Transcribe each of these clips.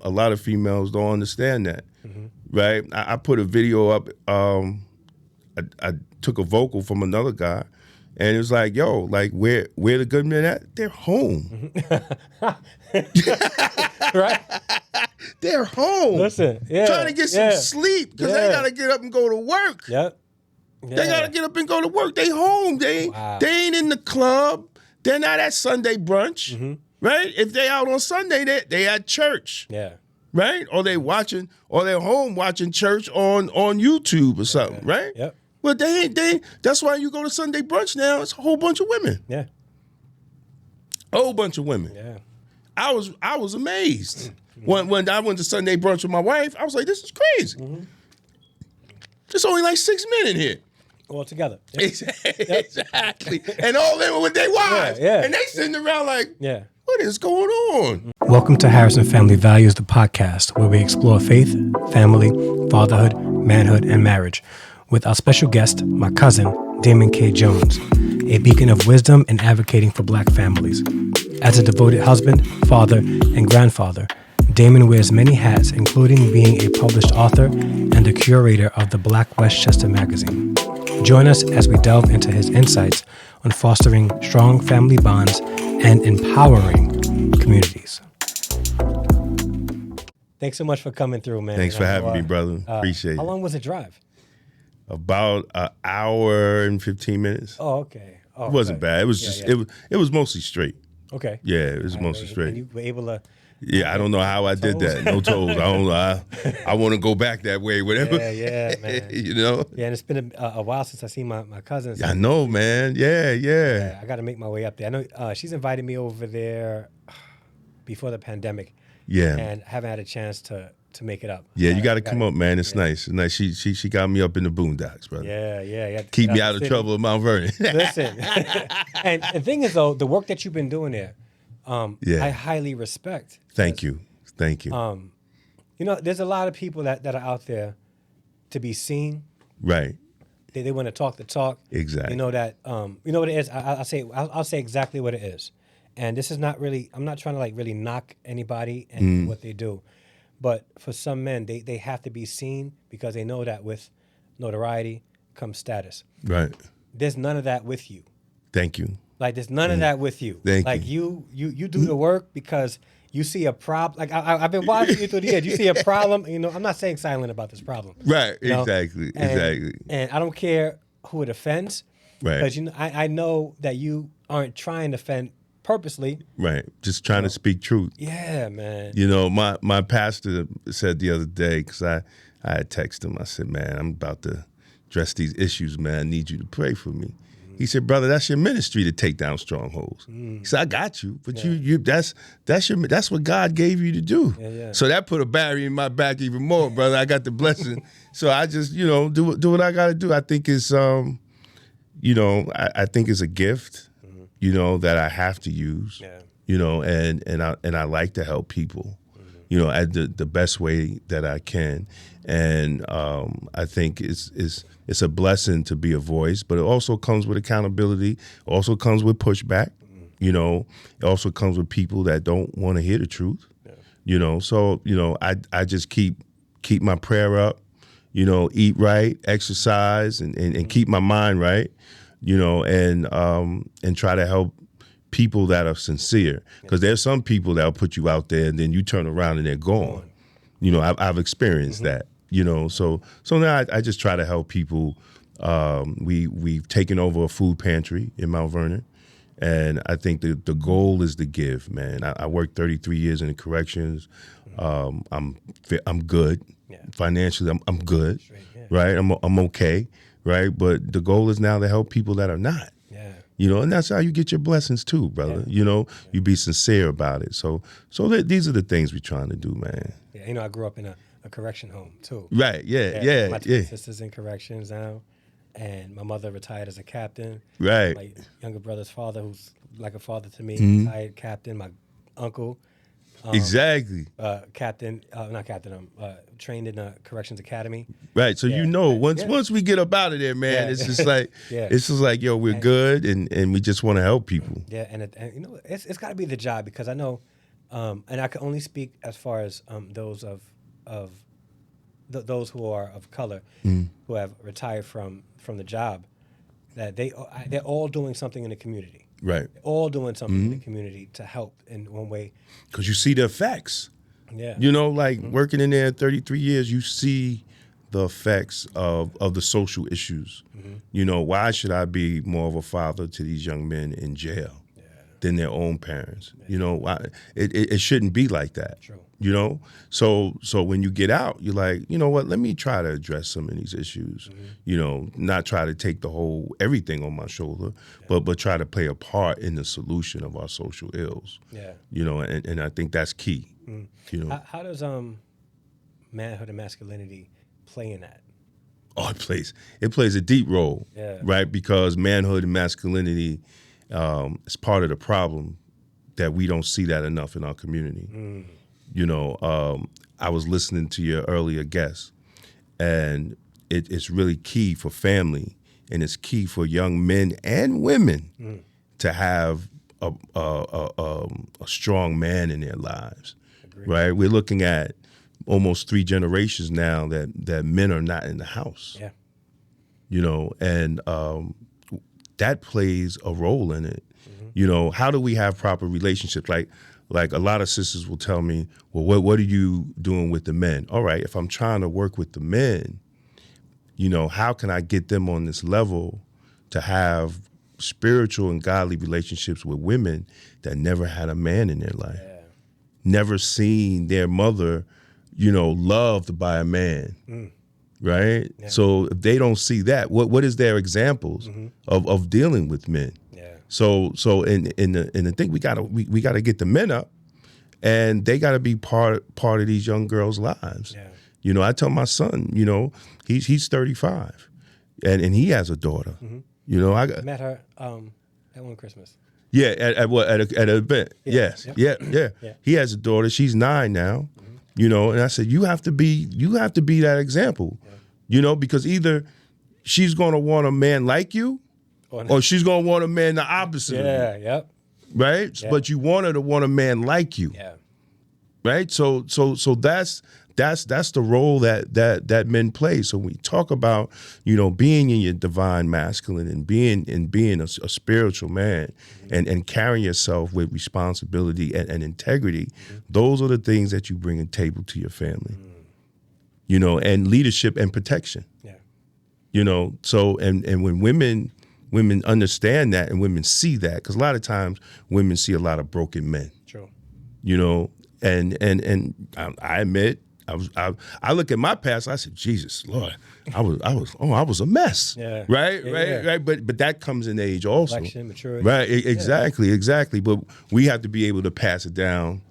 A lot of females don't understand that, right? I put a video up. I took a vocal from another guy, and it was like, "Yo, like where the good men at? They're home, Right? They're home. Listen, trying to get some sleep because they gotta get up and go to work. Yep. Yeah. They gotta get up and go to work. They home. They ain't in the club. They're not at Sunday brunch, right? If they out on Sunday, they at church, right? Or they're home watching church on YouTube or something, right? Yep. Well, they. That's why you go to Sunday brunch now. It's a whole bunch of women. Yeah. A whole bunch of women. Yeah. I was amazed when I went to Sunday brunch with my wife. I was like, this is crazy. There's only like 6 men in here. All together. Exactly. And all of them were with their wives. And they sitting around like, what is going on? Welcome to Harrison Family Values, the podcast, where we explore faith, family, fatherhood, manhood, and marriage. With our special guest, my cousin, Damon K. Jones, a beacon of wisdom in advocating for Black families. As a devoted husband, father, and grandfather, Damon wears many hats, including being a published author and the curator of the Black Westchester magazine. Join us as we delve into his insights on fostering strong family bonds and empowering communities. Thanks so much for coming through, man. Thanks for having me, brother. Appreciate it. How long was the drive? About an hour and 15 minutes. Oh, okay. Oh, it wasn't bad. It was just it was mostly straight. Okay. Yeah, it was mostly straight. And you were able to. Yeah, I don't know how I did that. No toes. I don't know. I want to go back that way. Whatever. Yeah, man. You know. Yeah, and it's been a while since I seen my cousins. I know, man. Yeah. I got to make my way up there. I know she's invited me over there before the pandemic. Yeah. And I haven't had a chance to make it up. Yeah, you got to come up, man. It's nice. It's nice. She got me up in the boondocks, brother. Yeah. Keep me out of trouble at Mount Vernon. Listen, and the thing is though, the work that you've been doing there, I highly respect. Thank you. You know, there's a lot of people that are out there to be seen. Right. They want to talk the talk. Exactly. You know that. You know what it is. I'll say exactly what it is. And this is not really. I'm not trying to like really knock anybody and what they do. But for some men, they have to be seen because they know that with notoriety comes status. Right. There's none of that with you. Thank you. Like there's none of that with you. Thank you. You do the work because you see a problem. Like I've been watching you through the years. You see a problem. You know, I'm not saying silent about this problem. Right. You know? Exactly. And I don't care who it offends. Right. Because I know that you aren't trying to offend purposely. Right. Just trying to speak truth. Yeah, man. You know, my pastor said the other day, because I had texted him, I said, man, I'm about to address these issues, man. I need you to pray for me. He said, brother, that's your ministry to take down strongholds. He said, I got you, but you that's what God gave you to do. Yeah. So that put a barrier in my back even more, brother. I got the blessing. So I just, do what I got to do. I think it's, I think it's a gift, that I have to use, and I like to help people, at the best way that I can. And I think it's a blessing to be a voice, but it also comes with accountability. It also comes with pushback. It also comes with people that don't want to hear the truth. So I just keep my prayer up. Eat right, exercise, and keep my mind right. And try to help people that are sincere, because there's some people that'll put you out there and then you turn around and they're gone. I've experienced that. So now I just try to help people. We've taken over a food pantry in Mount Vernon, and I think the goal is to give. Man, I worked 33 years in the corrections. I'm good financially. I'm good, right? I'm okay, right? But the goal is now to help people that are not. And that's how you get your blessings too, brother. You be sincere about it. So these are the things we're trying to do, man. Yeah, I grew up in a correction home too. Right, yeah. My two sisters in corrections now, and my mother retired as a captain. Right. My younger brother's father, who's like a father to me, retired captain. My uncle, exactly. Captain, not captain. Trained in a corrections academy. Right. So once we get up out of there, man, it's just like it's just like we're good, and we just want to help people. Yeah, and it's got to be the job, because I know And I can only speak as far as those those who are of color who have retired from the job, that they're all doing something in the community. Right. They're all doing something in the community to help in one way. Because you see the effects. Yeah. You know, like working in there 33 years, you see the effects of the social issues. You know, why should I be more of a father to these young men in jail than their own parents? You know, why it shouldn't be like that. True. You know, so when you get out, you're like, you know what? Let me try to address some of these issues. You know, not try to take the whole everything on my shoulder, but try to play a part in the solution of our social ills. Yeah. You know, and I think that's key. You know, How does manhood and masculinity play in that? oh, it plays a deep role, Yeah. right? Because manhood and masculinity is part of the problem that we don't see that enough in our community. You know, I was listening to your earlier guest, and it's really key for family, and it's key for young men and women to have a strong man in their lives. Agreed. Right? We're looking at almost 3 generations now that men are not in the house. Yeah. You know, and that plays a role in it. You know, how do we have proper relationships? Like a lot of sisters will tell me, well, what are you doing with the men? All right, if I'm trying to work with the men, you know, how can I get them on this level to have spiritual and godly relationships with women that never had a man in their life? Yeah. Never seen their mother, you know, loved by a man, right? Yeah. So if they don't see that, what is their examples of dealing with men? Yeah. So in the thing, we gotta get the men up, and they gotta be part of these young girls' lives. Yeah. You know, I tell my son, you know, he's 35, and he has a daughter. You know, I Met her at one Christmas. yeah, at an event. Yeah. Yes, Yep. yeah. He has a daughter. She's 9 now. You know, and I said you have to be that example. You know, because either she's going to want a man like you, or she's going to want a man the opposite of you. Yeah. Yep. Right? Yeah. But you want her to want a man like you. Yeah. Right? So that's the role that men play. So when we talk about, you know, being in your divine masculine and being a spiritual man and carrying yourself with responsibility and integrity, those are the things that you bring and table to your family. You know, and leadership and protection. Yeah. You know, so and when women understand that and women see that, because a lot of times women see a lot of broken men. True. You know, and I admit, I look at my past. I said, Jesus, Lord, I was a mess. Yeah. Right. Yeah, right. yeah. Right. But that comes in age also. Reflection, maturity. Right. Exactly. But we have to be able to pass it down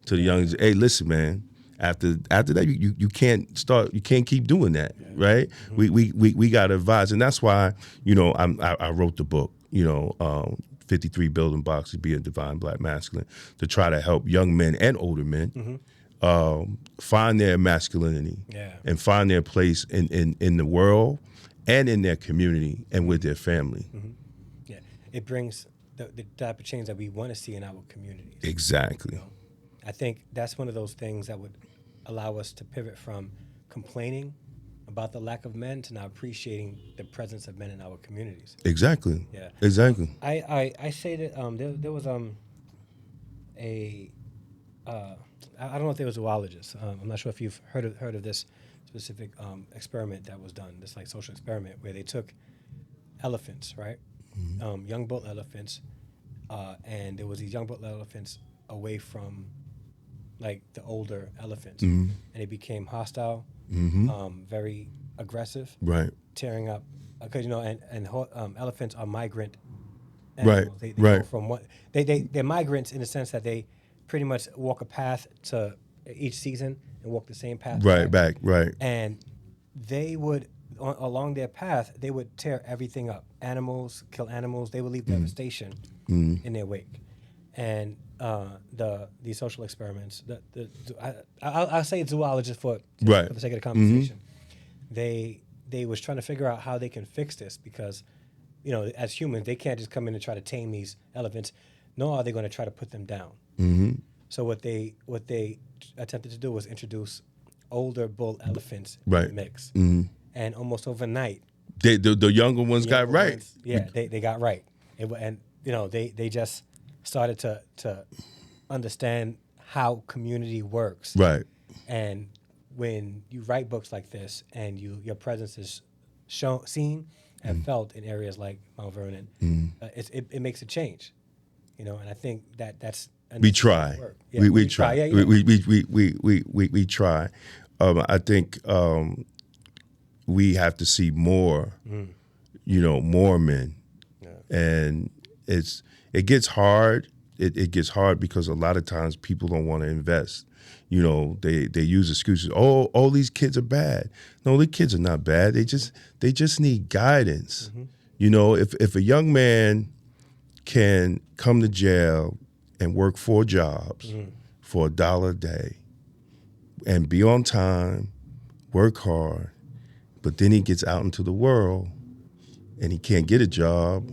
to the young. Hey, listen, man. After that, you can't start. You can't keep doing that. Right. We got to advise, and that's why, you know, I wrote the book. You know. 53 building blocks to be a divine black masculine, to try to help young men and older men find their masculinity and find their place in the world and in their community and with their family. Yeah, it brings the type of change that we want to see in our communities. Exactly. You know? I think that's one of those things that would allow us to pivot from complaining about the lack of men to now appreciating the presence of men in our communities. Exactly. Yeah. Exactly. I say that there was I don't know if there was a zoologist. I'm not sure if you've heard of this specific experiment that was done. This like social experiment where they took elephants, right? Young bull elephants, and there was these young bull elephants away from like the older elephants, and they became hostile, very aggressive, Right. tearing up, because you know, and elephants are migrant Right. animals. They Right. go from what they're migrants in the sense that they pretty much walk a path to each season and walk the same path. Right. Back. Right. And they would along their path they would tear everything up. Animals, kill animals. They would leave devastation in their wake. And the social experiments, I'll say zoologists for the sake of the conversation. They was trying to figure out how they can fix this, because, you know, as humans they can't just come in and try to tame these elephants, nor are they going to try to put them down. So what they attempted to do was introduce older bull elephants in Right. the mix, Mm-hmm. and almost overnight, The younger ones the got younger right. ones, yeah, they got right, and they just started to understand how community works, Right. and when you write books like this and your presence is seen and felt in areas like Mount Vernon, it makes a change, and I think that's a We necessary try. work. Yeah, We try. Yeah, yeah. We try. I think we have to see more, more men, and it gets hard. It gets hard because a lot of times people don't want to invest. They use excuses. Oh, these kids are bad. No, the kids are not bad. They just need guidance. If a young man can come to jail and work 4 jobs for $1 a day and be on time, work hard, but then he gets out into the world and he can't get a job,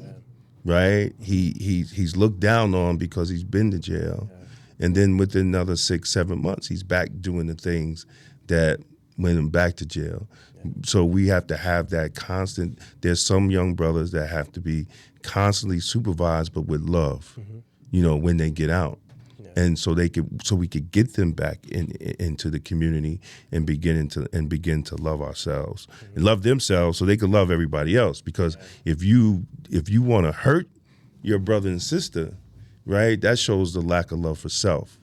right? He's looked down on because he's been to jail. And then within another 6-7 months, he's back doing the things that went him back to jail. So we have to have that constant. There's some young brothers that have to be constantly supervised, but with love, when they get out. And so we could get them back into the community and begin to love ourselves and love themselves so they can love everybody else. Because if you want to hurt your brother and sister, right, that shows the lack of love for self.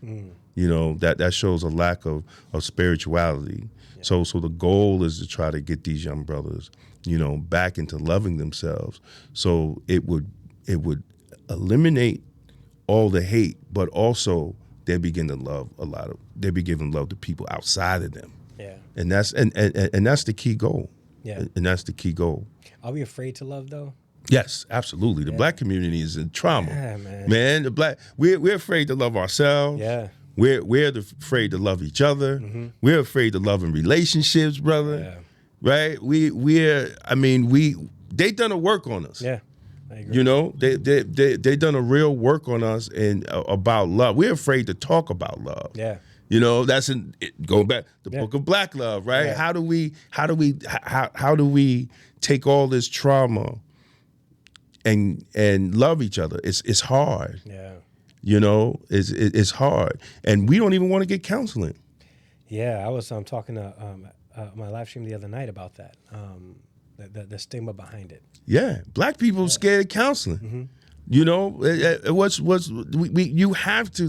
That shows a lack of spirituality. So the goal is to try to get these young brothers, back into loving themselves. So it would eliminate all the hate, but also they begin to love they begin to love the people outside of them. Yeah. And that's the key goal. Yeah. And that's the key goal. Are we afraid to love though? Yes, absolutely. The black community is in trauma. Yeah, man. We're afraid to love ourselves. Yeah. We're afraid to love each other. We're afraid to love in relationships, brother. Yeah. Right? They done a work on us. Yeah. I agree. They done a real work on us and about love. We're afraid to talk about love. Yeah. That's going back the Book of Black Love, right? Yeah. How do we take all this trauma and love each other? It's hard. Yeah. It's hard, and we don't even want to get counseling. Yeah, I was talking to my live stream the other night about that, the stigma behind it. Yeah, black people scared of counseling. You have to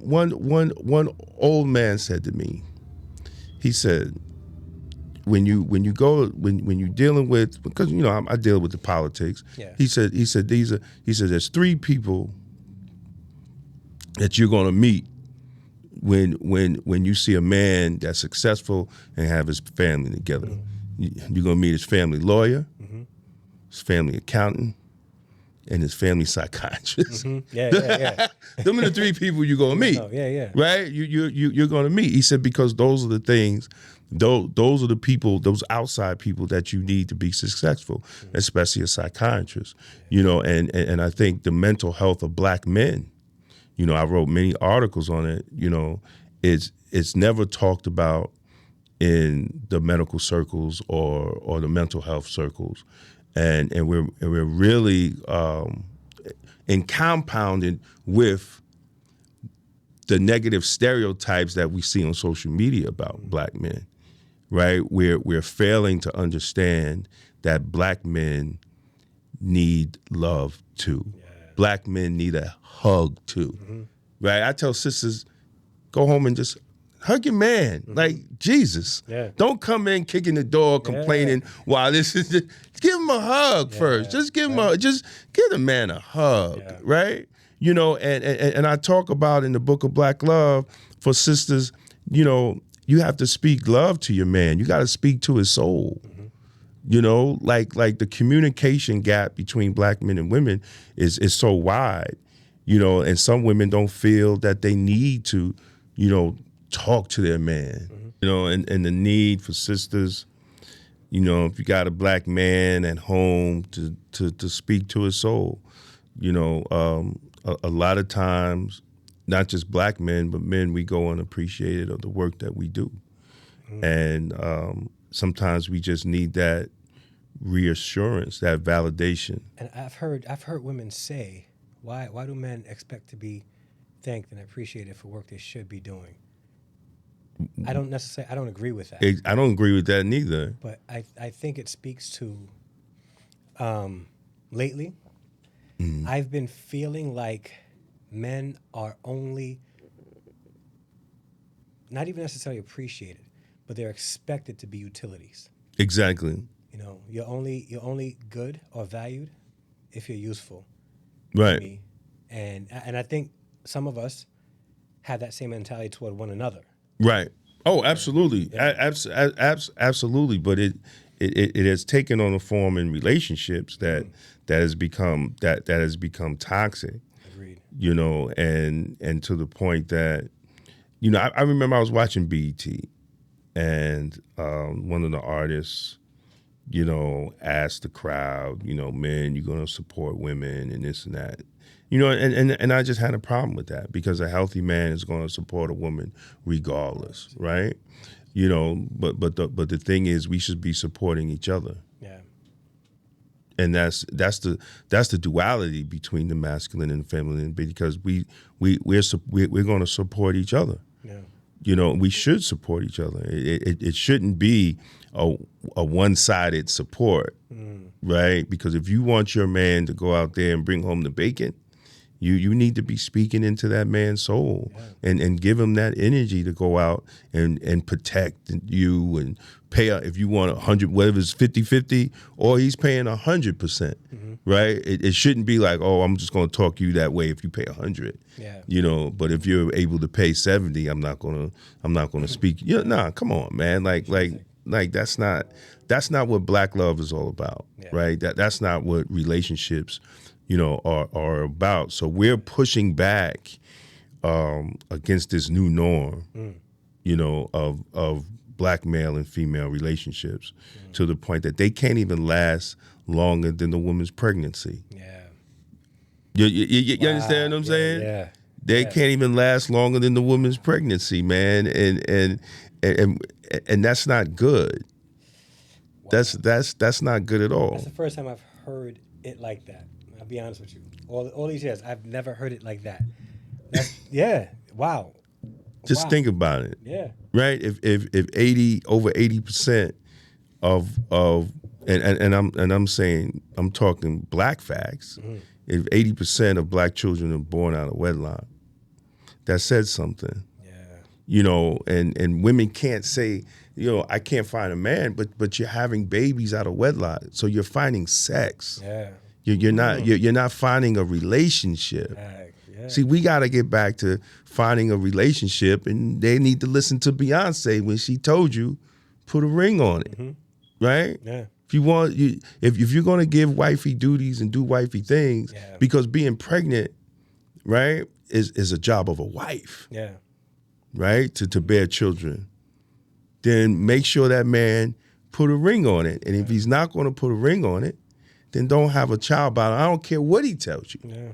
one old man said to me. He said, when you're dealing with, because I deal with the politics. Yeah. He said there's 3 people that you're going to meet when you see a man that's successful and have his family together. You're going to meet his family lawyer, his family accountant, and his family psychiatrist. Yeah. Them are the 3 people you're going to meet. Oh, yeah. Right? You're going to meet. He said, because those are the things, those are the people, those outside people that you need to be successful, especially a psychiatrist. And I think the mental health of black men, I wrote many articles on it, it's never talked about in the medical circles or the mental health circles. And we're really compounded with the negative stereotypes that we see on social media about black men, right? We're failing to understand that black men need love too. Yeah. Black men need a hug too, right? I tell sisters, go home and just hug your man, like Jesus. Yeah. Don't come in kicking the door, complaining while this is. Give him a hug first. Just give him just give the man a hug, right? And I talk about in the Book of Black Love for sisters. You have to speak love to your man. You got to speak to his soul. Like the communication gap between black men and women is so wide. And some women don't feel that they need to, talk to their man, and the need for sisters, if you got a black man at home to speak to his soul, a lot of times not just black men, but men, we go unappreciated of the work that we do. And sometimes we just need that reassurance, that validation. And I've heard women say, why do men expect to be thanked and appreciated for work they should be doing? I don't agree with that. I don't agree with that neither. But I think it speaks to, lately, I've been feeling like men are only, not even necessarily appreciated, but they're expected to be utilities. Exactly. You know, you're only good or valued if you're useful. Right. To me. And I think some of us have that same mentality toward one another. Right. Oh, absolutely. Yeah. Absolutely. But it has taken on a form in relationships that has become toxic. Agreed. You know, and to the point that, you know, I remember I was watching BET, and one of the artists, you know, asked the crowd, you know, men, you're going to support women and this and that. You know, and I just had a problem with that, because a healthy man is going to support a woman regardless, right? You know, but the thing is, we should be supporting each other. Yeah. And that's the duality between the masculine and the feminine, because we're going to support each other. Yeah. You know, we should support each other. It shouldn't be a one-sided support, right? Because if you want your man to go out there and bring home the bacon, you need to be speaking into that man's soul, and give him that energy to go out and protect you and pay. If you want 100, whether it's 50-50 or he's paying 100%, right? It shouldn't be like, oh, I'm just going to talk you that way if you pay 100. Yeah. You know, but if you're able to pay 70, I'm not gonna speak. You know, nah, come on, man. Like that's not what black love is all about, right? That's not what relationships, you know, are about. So we're pushing back against this new norm, you know, of black male and female relationships, to the point that they can't even last longer than the woman's pregnancy. Yeah. You understand what I'm saying? Yeah. They can't even last longer than the woman's pregnancy, man, and that's not good. Wow. That's not good at all. That's the first time I've heard it like that. I'll be honest with you. All these years, I've never heard it like that. Wow. Just think about it. Yeah. Right? If over 80% of I'm saying, I'm talking black facts. If 80% of black children are born out of wedlock, that says something. Yeah. You know, and women can't say, you know, I can't find a man, but you're having babies out of wedlock, so you're finding sex. Yeah. You're not finding a relationship. Yeah. See, we got to get back to finding a relationship, and they need to listen to Beyonce when she told you, put a ring on it, right? Yeah. If you want, if you're going to give wifey duties and do wifey things, because being pregnant, right, is a job of a wife, right, to bear children, then make sure that man put a ring on it. And if he's not going to put a ring on it, then don't have a child about it. I don't care what he tells you. Yeah.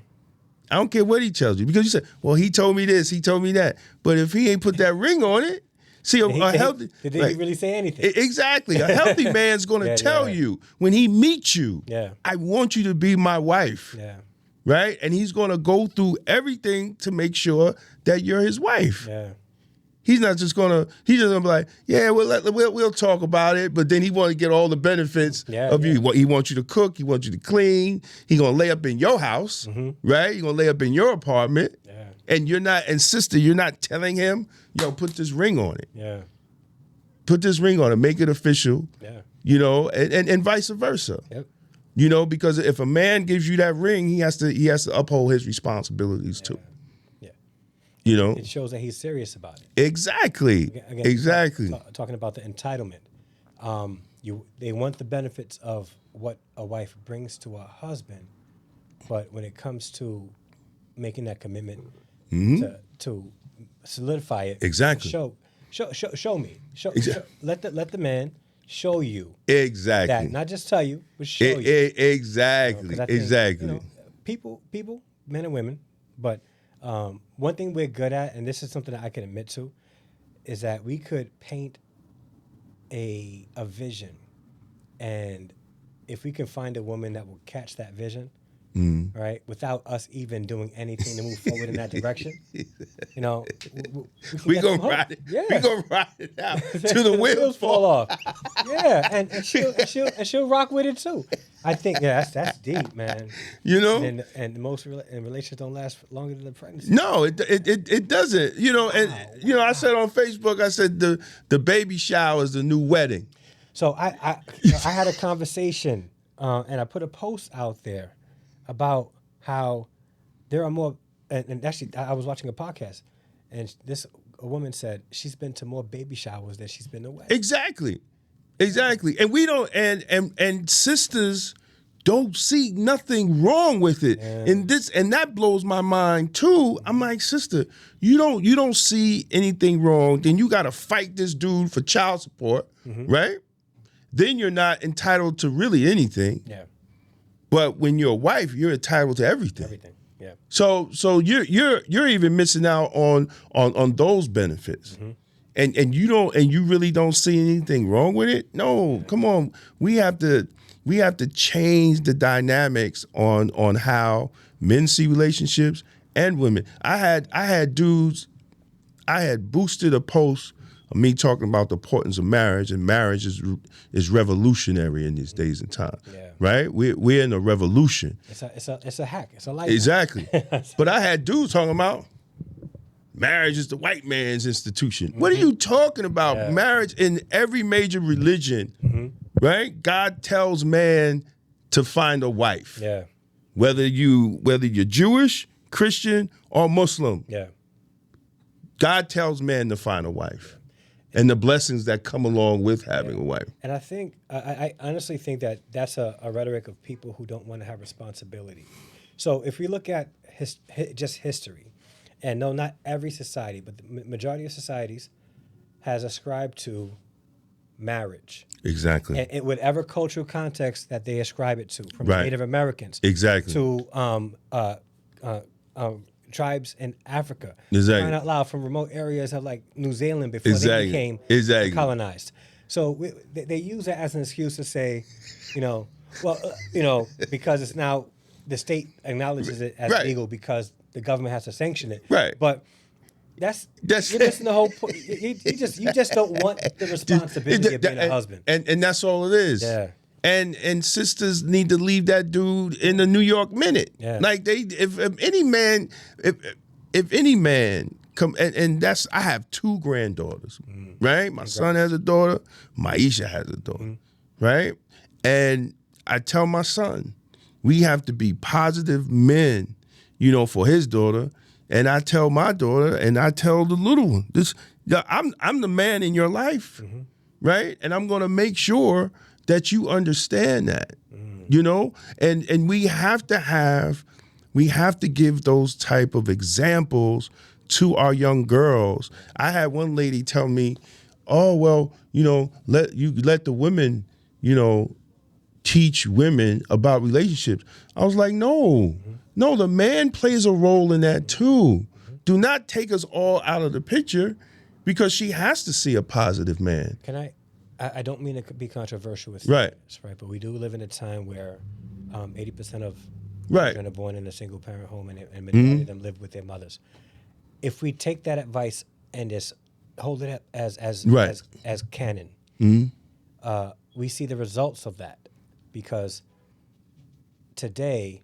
I don't care what he tells you, because you say, well, he told me this, he told me that. But if he ain't put that ring on it, see, a healthy... Did he really say anything? Exactly. A healthy man's going to tell you when he meets you, I want you to be my wife. Yeah. Right? And he's going to go through everything to make sure that you're his wife. Yeah. He's just gonna be like, yeah, we'll talk about it, but then he want to get all the benefits of you. He wants you to cook, he wants you to clean, he gonna lay up in your house, right? He gonna lay up in your apartment, and you're not telling him, yo, put this ring on it. Yeah. Put this ring on it, make it official. Yeah. You know, and vice versa. Yep. You know, because if a man gives you that ring, he has to uphold his responsibilities too. You know, it shows that he's serious about it. Exactly. Again, exactly. Talking about the entitlement, they want the benefits of what a wife brings to a husband, but when it comes to making that commitment to solidify it, exactly. Show me. Let the man show you. Exactly. That, not just tell you, but show you. Exactly. You know, exactly. Think, people, men and women, but One thing we're good at, and this is something that I can admit to, is that we could paint a vision, and if we can find a woman that will catch that vision, right, without us even doing anything to move forward in that direction, you know, we gonna ride it. Yeah. We gonna ride it out till the wheels fall off. Yeah, and she'll rock with it too. I think that's deep, man. You know, and most relationships don't last longer than the pregnancy. No, it doesn't. You know, and I said on Facebook, I said the baby shower is the new wedding. So I had a conversation, and I put a post out there about how there are more. And actually, I was watching a podcast, and a woman said she's been to more baby showers than she's been to weddings. Exactly. And we don't, and sisters don't see nothing wrong with it. Yeah. And that blows my mind too. I'm like, sister, you don't see anything wrong. Then you got to fight this dude for child support, right? Then you're not entitled to really anything. Yeah. But when you're a wife, you're entitled to everything. Everything. Yeah. So you're even missing out on those benefits. And you really don't see anything wrong with it? No, come on. We have to change the dynamics on how men see relationships and women. I had dudes, I had boosted a post of me talking about the importance of marriage, and marriage is revolutionary in these days and time. Yeah. Right? We're in a revolution. It's a hack. It's a life. Exactly. But I had dudes talking about marriage is the white man's institution. What are you talking about? Yeah. Marriage in every major religion, right? God tells man to find a wife. Yeah. Whether you're Jewish, Christian, or Muslim. Yeah. God tells man to find a wife. And the blessings that come along with having a wife. And I think, I honestly think that that's a rhetoric of people who don't want to have responsibility. So if we look at just history, and no, not every society, but the majority of societies has ascribed to marriage. Exactly. And whatever cultural context that they ascribe it to, from Native Americans to tribes in Africa. Exactly. Crying out loud, from remote areas of like New Zealand before they became colonized. So they use that as an excuse to say, because it's now the state acknowledges it as legal because the government has to sanction it. Right. But you're missing the whole point. You just don't want the responsibility of being a husband. And that's all it is. Yeah. And sisters need to leave that dude in the New York Minute. Yeah. Like if any man come and that's, I have 2 granddaughters, right? My son has a daughter, Maisha has a daughter, right? And I tell my son, we have to be positive men, for his daughter. And I tell my daughter, and I tell the little one, I'm the man in your life, right? And I'm gonna make sure that you understand that, and we have to give those type of examples to our young girls. I had one lady tell me, oh, well, let the women, teach women about relationships. I was like, no, the man plays a role in that too. Do not take us all out of the picture, because she has to see a positive man. I don't mean to be controversial with this, right? But we do live in a time where 80% of children are born in a single parent home, and many of them live with their mothers. If we take that advice and just hold it up as canon, we see the results of that, because today,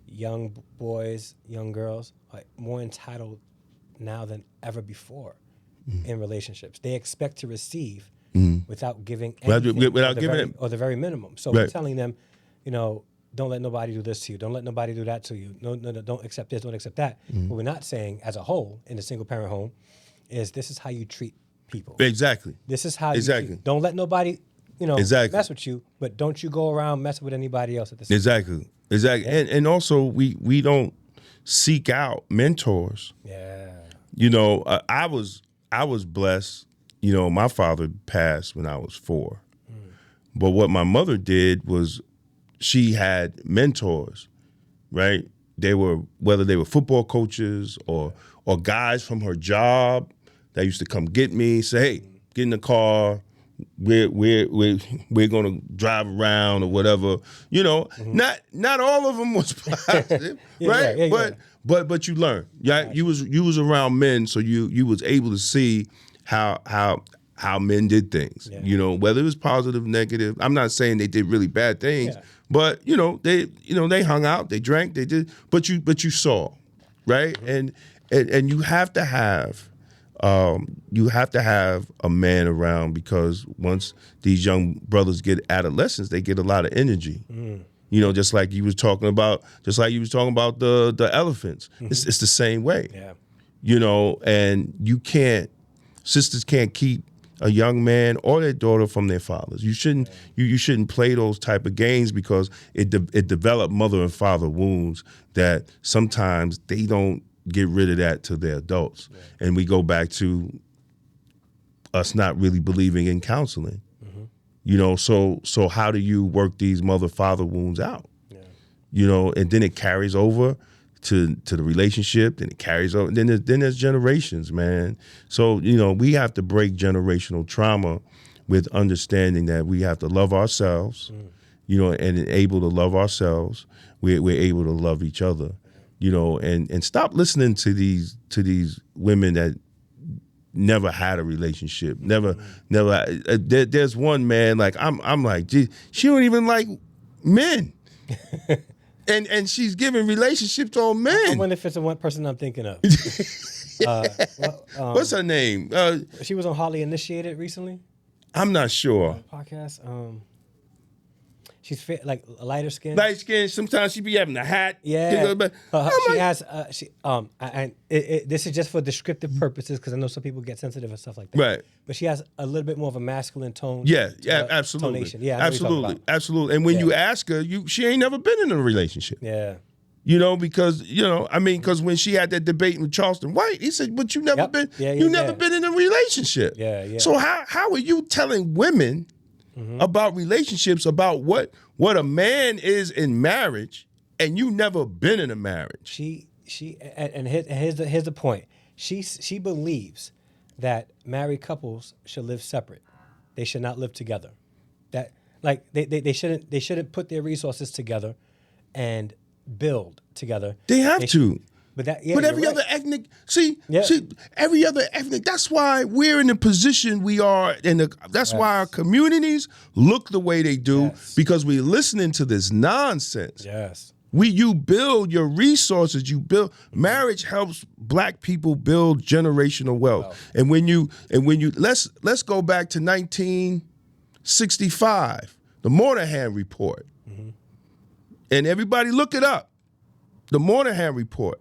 young boys, young girls are more entitled now than ever before in relationships. They expect to receive without giving anything, or the very minimum. So we're telling them, don't let nobody do this to you. Don't let nobody do that to you. No, don't accept this, don't accept that. What we're not saying as a whole in a single parent home is this is how you treat people. Exactly. This is how you don't let nobody, mess with you, but don't you go around messing with anybody else at the same time. Exactly. Yeah. And also we don't seek out mentors. Yeah. I was blessed. My father passed when I was 4. But what my mother did was she had mentors, right? whether they were football coaches or guys from her job that used to come get me, say, hey, get in the car. We're gonna drive around or whatever. You know, not all of them was positive, right? But you learn. Yeah, you was around men, so you was able to see how men did things. Yeah. You know, whether it was positive, negative. I'm not saying they did really bad things, but they hung out, they drank, they did. But you saw, right? And you have to have. You have to have a man around, because once these young brothers get adolescents, they get a lot of energy. You know, just like you was talking about the elephants. It's the same way. Yeah. You know, and sisters can't keep a young man or their daughter from their fathers. You shouldn't you shouldn't play those type of games, because it developed mother and father wounds that sometimes they don't get rid of that till they're adults. Yeah. And we go back to us not really believing in counseling. You know, so how do you work these mother-father wounds out? Yeah. You know, and then it carries over to the relationship, then it carries over, then there's generations, man. So, you know, we have to break generational trauma with understanding that we have to love ourselves, you know, and able to love ourselves, we're able to love each other. You know, and stop listening to these women that never had a relationship. Never. There's one man, like I'm like, gee, she don't even like men, and she's giving relationships to all men. I wonder if it's the one person I'm thinking of. What's her name? She was on Holly Initiated recently. I'm not sure. Podcast. She's like lighter skin. Light skin. Sometimes she be having a hat. Yeah. This is just for descriptive purposes, because I know some people get sensitive and stuff like that. Right. But she has a little bit more of a masculine tone. Yeah. Absolutely. Tonation. Yeah. Absolutely. And when you ask her, she ain't never been in a relationship. Yeah. You know, because when she had that debate with Charleston White, he said, "But you never been. You never been in a relationship. Yeah. So how are you telling women about relationships, about what a man is in marriage, and you never been in a marriage?" Here's the point. She believes that married couples should live separate. They should not live together. That like they shouldn't put their resources together and build together. They have to. But every other ethnic, every other ethnic. That's why we're in the position we are, that's why our communities look the way they do, because we're listening to this nonsense. Yes. You build your resources. You build. Marriage helps Black people build generational wealth. And when you let's go back to 1965, the Moynihan Report, and everybody look it up. The Moynihan Report.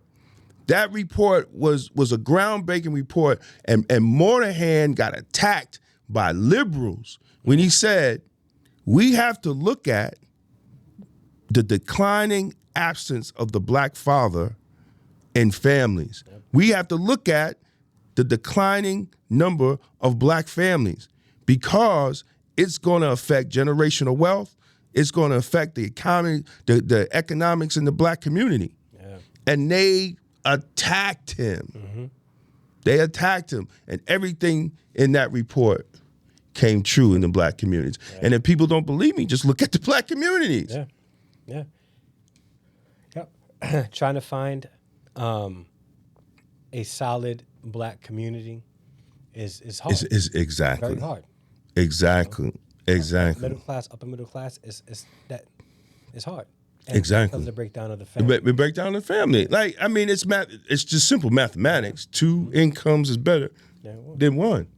That report was a groundbreaking report, and Moynihan got attacked by liberals when he said, we have to look at the declining absence of the Black father in families. Yep. We have to look at the declining number of Black families, because it's going to affect generational wealth. It's going to affect the economy, the economics in the Black community. Yeah. And they attacked him. They attacked him, and everything in that report came true in the Black communities. Yeah. And if people don't believe me, just look at the Black communities. Yep. Trying to find a solid Black community is hard. Is exactly very hard. Exactly. Middle class, upper middle class is hard. And exactly. Because of the breakdown of the family. The breakdown of the family. Like, I mean, it's just simple mathematics. Two incomes is better than one.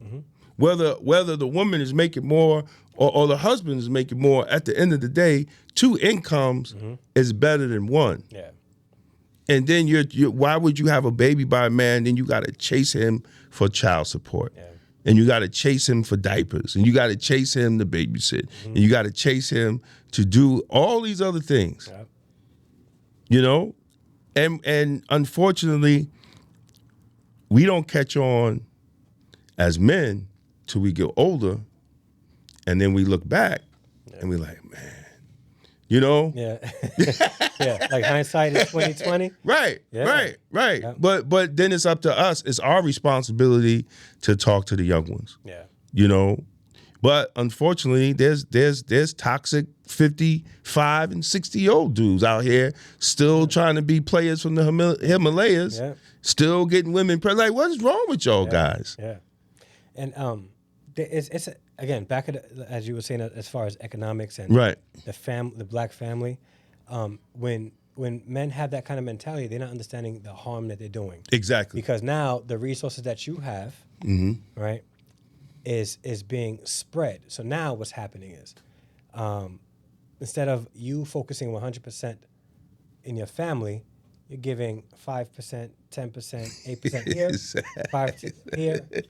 Whether the woman is making more or the husband is making more, at the end of the day, two incomes is better than one. Yeah. And then why would you have a baby by a man? Then you got to chase him for child support. Yeah. And you got to chase him for diapers, and you got to chase him to babysit, and you got to chase him to do all these other things. Yep. You know, and unfortunately, we don't catch on as men till we get older, and then we look back and we're like, man, You know? Yeah. Yeah. Like hindsight is 20/20. Right. Yeah. Right. Yeah. But then it's up to us. It's our responsibility to talk to the young ones. Yeah. You know? But unfortunately, there's toxic 55 and 60-year-old dudes out here still trying to be players from the Himalayas, still getting women pregnant. Like, what is wrong with y'all guys? Yeah. And it's again, back at as you were saying, as far as economics and the black family, when men have that kind of mentality, they're not understanding the harm that they're doing. Exactly. Because now the resources that you have, right, is being spread. So now what's happening is, instead of you focusing 100% in your family, you're giving 5%, 10%, 8% here, 5%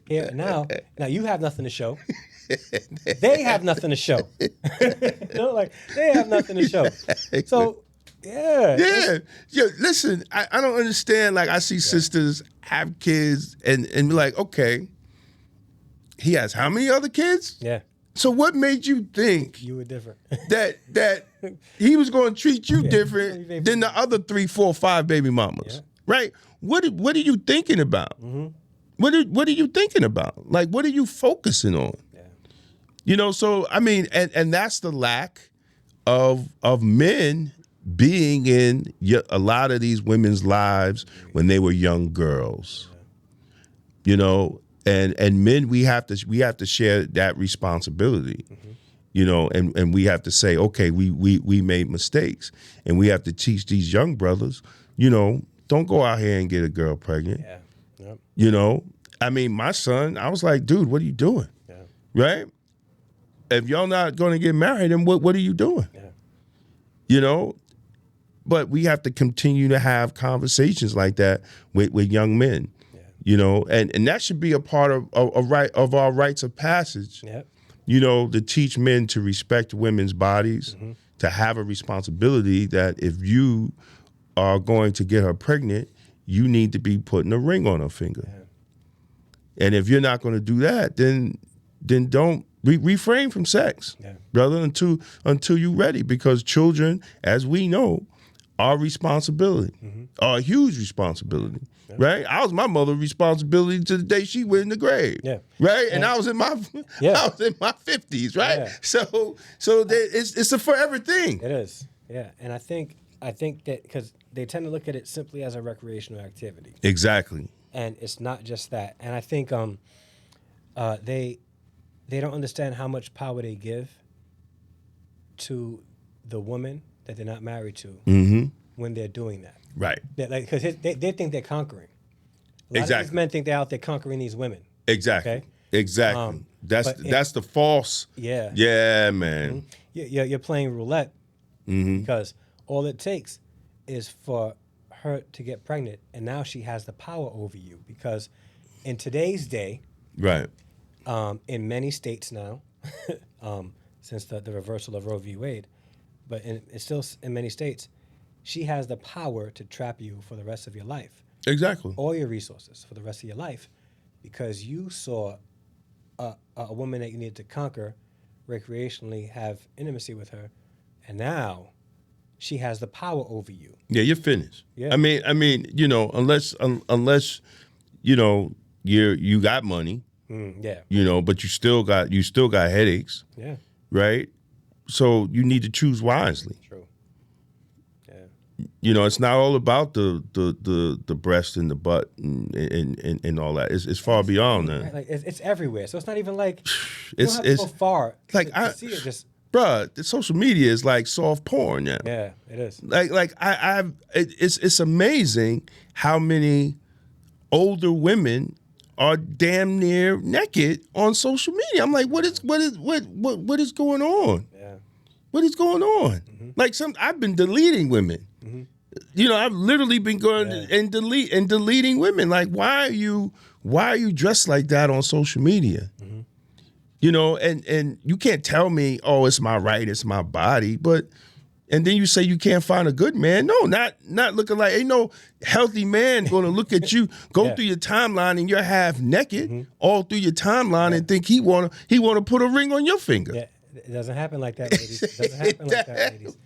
here. Now you have nothing to show. They have nothing to show. Like they have nothing to show. So yeah. Listen, I don't understand. Like, I see sisters have kids and be like, okay, he has how many other kids? Yeah. So what made you think you were different? that he was going to treat you different than the other 3, 4, 5 baby mamas? Right? What are you thinking about? Mm-hmm. What are you thinking about? Like, what are you focusing on? Yeah. You know, so I mean, and that's the lack of men being in a lot of these women's lives when they were young girls. You know, and men, we have to share that responsibility. You know, and we have to say, okay, we made mistakes, and we have to teach these young brothers, you know, don't go out here and get a girl pregnant. Yeah. Yep. You know, I mean, my son, I was like, dude, what are you doing? Yeah. Right? If y'all not going to get married, then what are you doing? Yeah. You know, but we have to continue to have conversations like that with young men. Yeah. You know, and that should be a part of our rites of passage. Yep. You know, to teach men to respect women's bodies, to have a responsibility that if you are going to get her pregnant, you need to be putting a ring on her finger. Yeah. And if you're not going to do that, then don't refrain from sex, brother, until you're ready. Because children, as we know, are responsibility, are a huge responsibility. Yeah. Right? I was my mother's responsibility to the day she went in the grave. Yeah. Right? And I was in my 50s, right? Yeah. So it's a forever thing. It is. Yeah. And I think that because they tend to look at it simply as a recreational activity. Exactly. And it's not just that. And I think they don't understand how much power they give to the woman that they're not married to when they're doing that. Right. Because they think they're conquering. A lot of these men think they're out there conquering these women. Exactly. Okay? Exactly. That's the false. Yeah. Yeah, man. You're playing roulette because all it takes is for her to get pregnant, and now she has the power over you. Because in today's day, right, in many states now, since the reversal of Roe v. Wade, but it's still in many states, she has the power to trap you for the rest of your life. Exactly. All your resources for the rest of your life, because you saw a woman that you needed to conquer, recreationally have intimacy with her, and now she has the power over you. Yeah, you're finished. Yeah. I mean, you know, unless you know you got money. Yeah. You know, but you still got headaches. Yeah. Right. So you need to choose wisely. True. Yeah. You know, it's not all about the breast and the butt and all that. It's far beyond that. Right? Like it's everywhere. So it's not even like you don't have to go far. Like to see it. Just bruh, the social media is like soft porn now. Yeah, it is. It's amazing how many older women are damn near naked on social media. I'm like, what is going on? Yeah. What is going on? Like I've been deleting women. You know, I've literally been going and deleting women. Like, why are you dressed like that on social media? You know, and you can't tell me, oh, it's my right, it's my body, and then you say you can't find a good man. No, not looking like, ain't no healthy man going to look at you, go through your timeline and you're half naked all through your timeline and think he want to put a ring on your finger. Yeah, It doesn't happen like that, ladies. It doesn't happen like that, ladies.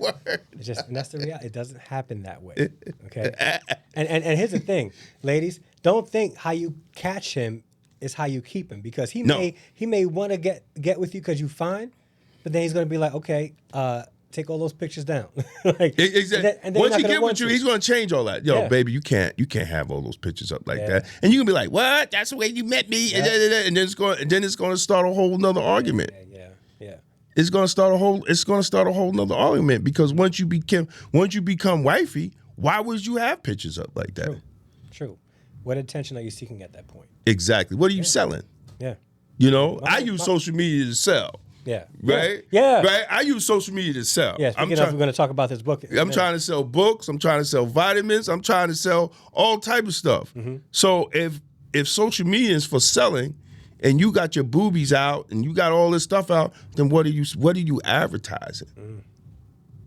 It's just, and that's the reality. It doesn't happen that way. Okay. And here's the thing, ladies. Don't think how you catch him is how you keep him, because he may want to get with you because you fine, but then he's gonna be like, okay, take all those pictures down. Like, exactly. And then once he get with you, he's gonna change all that. Yo, baby, you can't have all those pictures up like that. And you can be like, what? That's the way you met me, and then it's gonna start a whole nother argument. Yeah. It's gonna start a whole nother argument, because once you become wifey, why would you have pictures up like that? True. What attention are you seeking at that point? Exactly. What are you selling? Yeah. You know, I use social media to sell. Yeah. Right? Yeah. Right? I use social media to sell. Yeah, we're going to talk about this book. I'm trying to sell books. I'm trying to sell vitamins. I'm trying to sell all type of stuff. Mm-hmm. So if social media is for selling, and you got your boobies out and you got all this stuff out, then what are you advertising? Mm.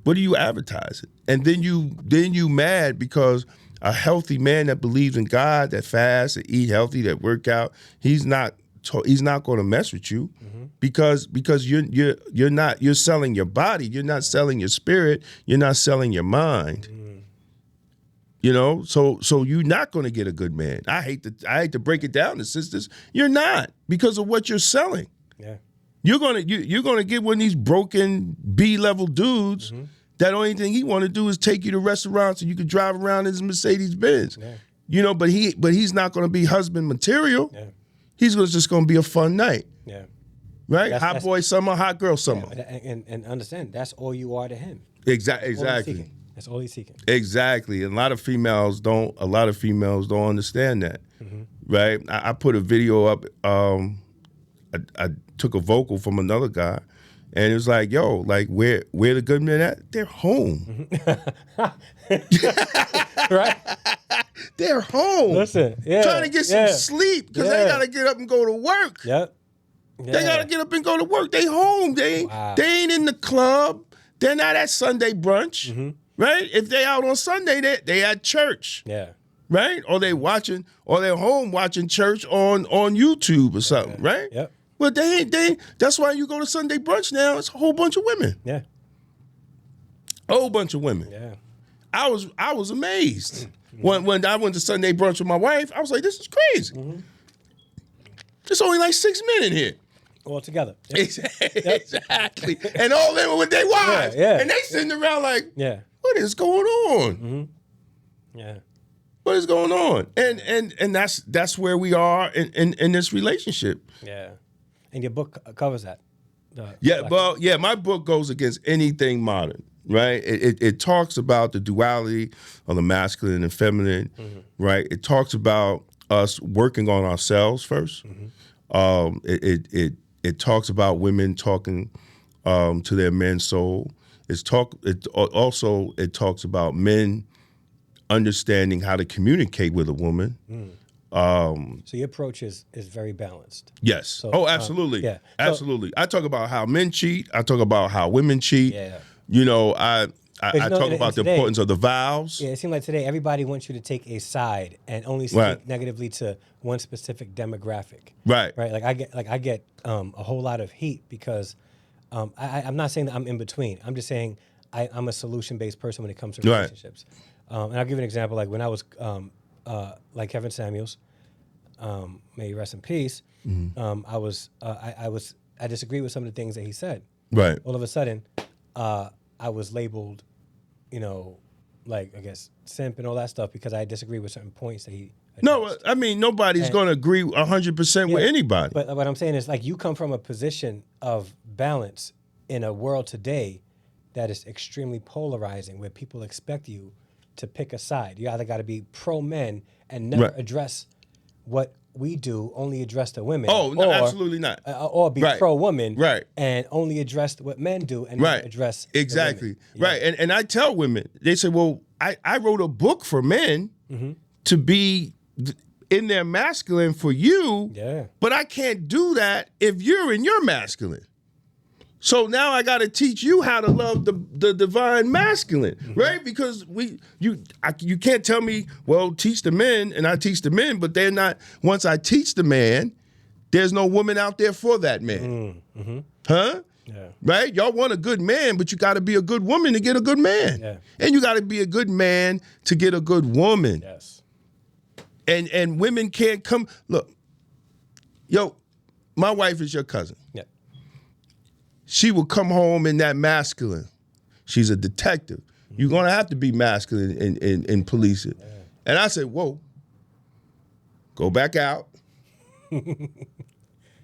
What are you advertising? And then you mad because a healthy man that believes in God, that fasts, that eat healthy, that work out, he's not going to mess with you, because you're selling your body, you're not selling your spirit, you're not selling your mind. You know, so you're not going to get a good man. I hate to break it down to sisters, you're not, because of what you're selling. Yeah, you're gonna get one of these broken B-level dudes. That only thing he want to do is take you to restaurants and you can drive around in his Mercedes Benz. Yeah. You know, but he's not going to be husband material. Yeah. He's just going to be a fun night. Yeah. Right? Hot boy summer, hot girl summer. Yeah, and understand, that's all you are to him. Exactly. That's all he's seeking. Exactly. And a lot of females don't understand that. Mm-hmm. Right? I put a video up. I took a vocal from another guy. And it was like, yo, like where the good men at? They're home. Right? They're home. Listen, trying to get some sleep, because they gotta get up and go to work. Yep. Yeah. They gotta get up and go to work. They home. They ain't in the club. They're not at Sunday brunch. Mm-hmm. Right? If they out on Sunday, they at church. Yeah. Right? Or they're home watching church on YouTube or something, right? Yep. Well, that's why you go to Sunday brunch now. It's a whole bunch of women. Yeah. A whole bunch of women. Yeah. I was amazed. When I went to Sunday brunch with my wife, I was like, this is crazy. Mm-hmm. There's only like 6 men in here. All together. Yep. Exactly. And all them were with their wives. Yeah. And they sitting around like, yeah, what is going on? Mm-hmm. Yeah. What is going on? And that's where we are in this relationship. Yeah. And your book covers that. My book goes against anything modern, right? It talks about the duality of the masculine and feminine, right? It talks about us working on ourselves first. Mm-hmm. It talks about women talking to their men's soul. It also talks about men understanding how to communicate with a woman. So your approach is very balanced. Yes. So, absolutely. Absolutely. I talk about how men cheat. I talk about how women cheat. Yeah. You know, I talk about the importance of the vows. Yeah, it seems like today everybody wants you to take a side and only speak negatively to one specific demographic. Right. Right. I get a whole lot of heat because I'm not saying that I'm in between. I'm just saying I'm a solution-based person when it comes to relationships. And I'll give you an example. Like when I was like Kevin Samuels, may he rest in peace. Mm-hmm. I disagreed with some of the things that he said. Right. All of a sudden, I was labeled, like I guess simp and all that stuff because I disagree with certain points that he addressed. No, I mean nobody's going to agree 100% with anybody. But what I'm saying is, like, you come from a position of balance in a world today that is extremely polarizing, where people expect you to pick a side. You either got to be pro men and never address what we do, only address the women. Oh, no, absolutely not. Or be pro woman, right, and only address what men do and never address exactly the women. Right. And I tell women, they say, well, I wrote a book for men to be in their masculine for you, but I can't do that if you're in your masculine. So now I got to teach you how to love the divine masculine, right? Because you can't tell me, well, teach the men, and I teach the men, but they're not. Once I teach the man, there's no woman out there for that man, huh? Yeah. Right? Y'all want a good man, but you got to be a good woman to get a good man. Yeah. And you got to be a good man to get a good woman. Yes. And women can't come. Look, yo, my wife is your cousin. Yeah. She will come home in that masculine. She's a detective. You're going to have to be masculine in policing. Yeah. And I said, whoa, go back out.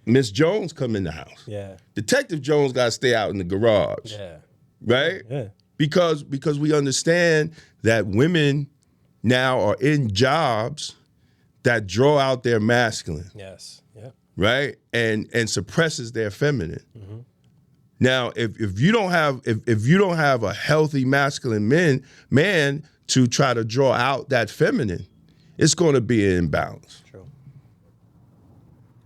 Miss Jones come in the house. Yeah. Detective Jones got to stay out in the garage. Yeah. Right? Yeah. Because we understand that women now are in jobs that draw out their masculine. Yes. Yeah. Right? And suppresses their feminine. Mm-hmm. Now, if you don't have a healthy masculine man to try to draw out that feminine, it's going to be an imbalance. True.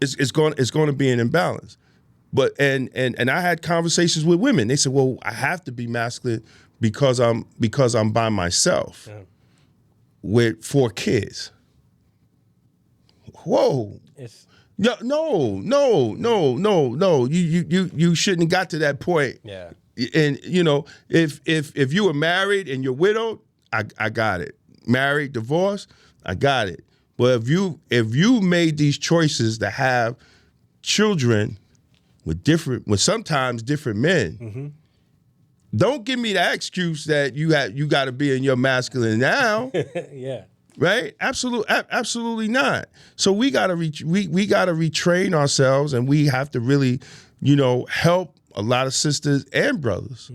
It's going to be an imbalance. But and I had conversations with women. They said, "Well, I have to be masculine because I'm by myself with 4 kids." Whoa. No. You shouldn't have got to that point. Yeah. And if you were married and you're widowed, I got it. Married, divorced, I got it. But if you made these choices to have children with sometimes different men, mm-hmm. Don't give me that excuse that you got to be in your masculine now. Yeah. Right? Absolutely not. So we gotta retrain ourselves, and we have to really, help a lot of sisters and brothers.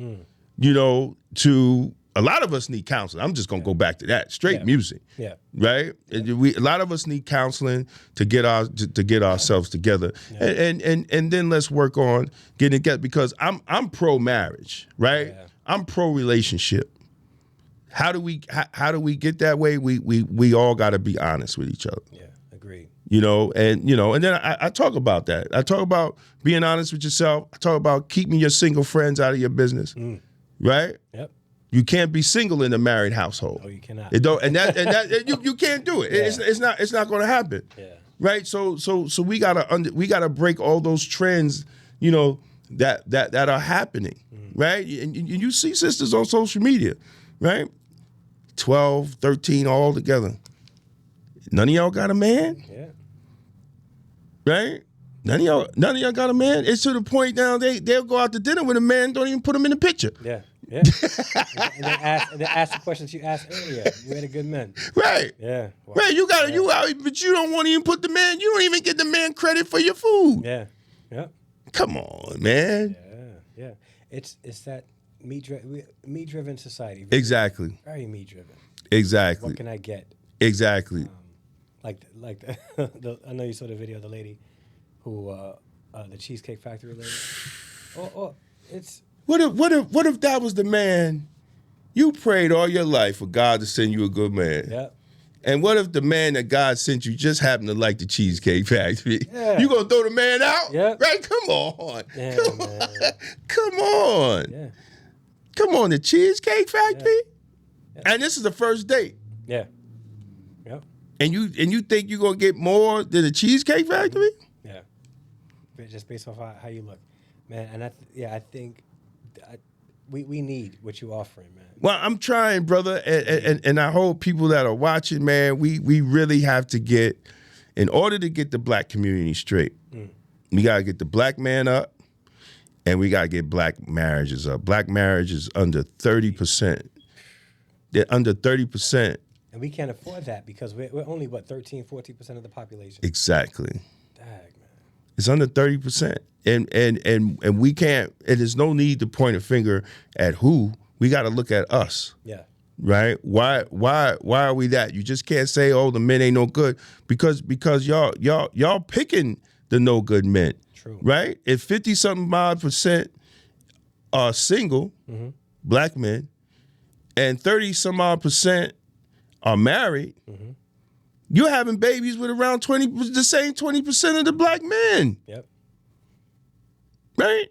A lot of us need counseling. I'm just gonna go back to that. Straight music. Yeah. Right? A lot of us need counseling to get ourselves together. Yeah. And then let's work on getting together, because I'm pro marriage, right? Yeah. I'm pro relationship. How do we get that way? We all got to be honest with each other. Yeah, agreed. And then I talk about that. I talk about being honest with yourself. I talk about keeping your single friends out of your business. Right? Yep. You can't be single in a married household. Oh, you cannot. You can't do it. Yeah. It's not going to happen. Yeah. Right? So we gotta break all those trends, that are happening. Right? And you see sisters on social media, right? 12, 13, all together. None of y'all got a man? Yeah. Right? None of y'all got a man? It's to the point now they'll go out to dinner with a man, don't even put him in the picture. Yeah. Yeah. and they ask the questions you asked earlier. You had a good man. Right. Yeah. Wow. Right. You out, but you don't want to even put the man, you don't even get the man credit for your food. Yeah. Yeah. Come on, man. Yeah. Yeah. It's that me-driven society. Exactly. Very me-driven. Exactly. What can I get? Exactly. I know you saw the video of the lady who the Cheesecake Factory lady. It's. What if that was the man? You prayed all your life for God to send you a good man. Yeah. And what if the man that God sent you just happened to like the Cheesecake Factory? Yeah. You gonna throw the man out? Yeah. Right? Come on. Yeah, Come on. Yeah. Come on, the Cheesecake Factory? Yeah. And this is the first date. Yeah. Yep. And you think you're gonna get more than the Cheesecake Factory? Yeah. Just based off how you look. Man, and I think we need what you're offering, man. Well, I'm trying, brother, and I hope people that are watching, man, we really have to get, in order to get the black community straight, we got to get the black man up, and we got to get black marriages up. Black marriage is under 30%. They're under 30%. And we can't afford that because we're only, 13, 14% of the population. Exactly. Dang, man. It's under 30%. And we can't, and there's no need to point a finger at who. We got to look at us. Yeah. Right? Why are we that? You just can't say, oh, the men ain't no good, because y'all picking the no good men. True. Right? If 50-something% are single, black men, and 30-some-odd% are married, you're having babies with around the same 20% of the black men. Yep. Right?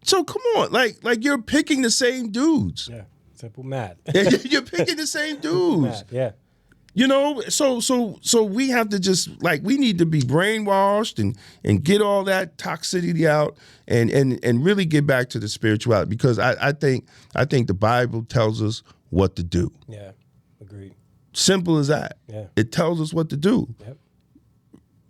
So come on, like you're picking the same dudes. Yeah, simple math. You're picking the same dudes. Yeah. You know, so we have to just we need to be brainwashed and get all that toxicity out and really get back to the spirituality, because I think the Bible tells us what to do. Yeah, agreed. Simple as that. Yeah. It tells us what to do. Yep.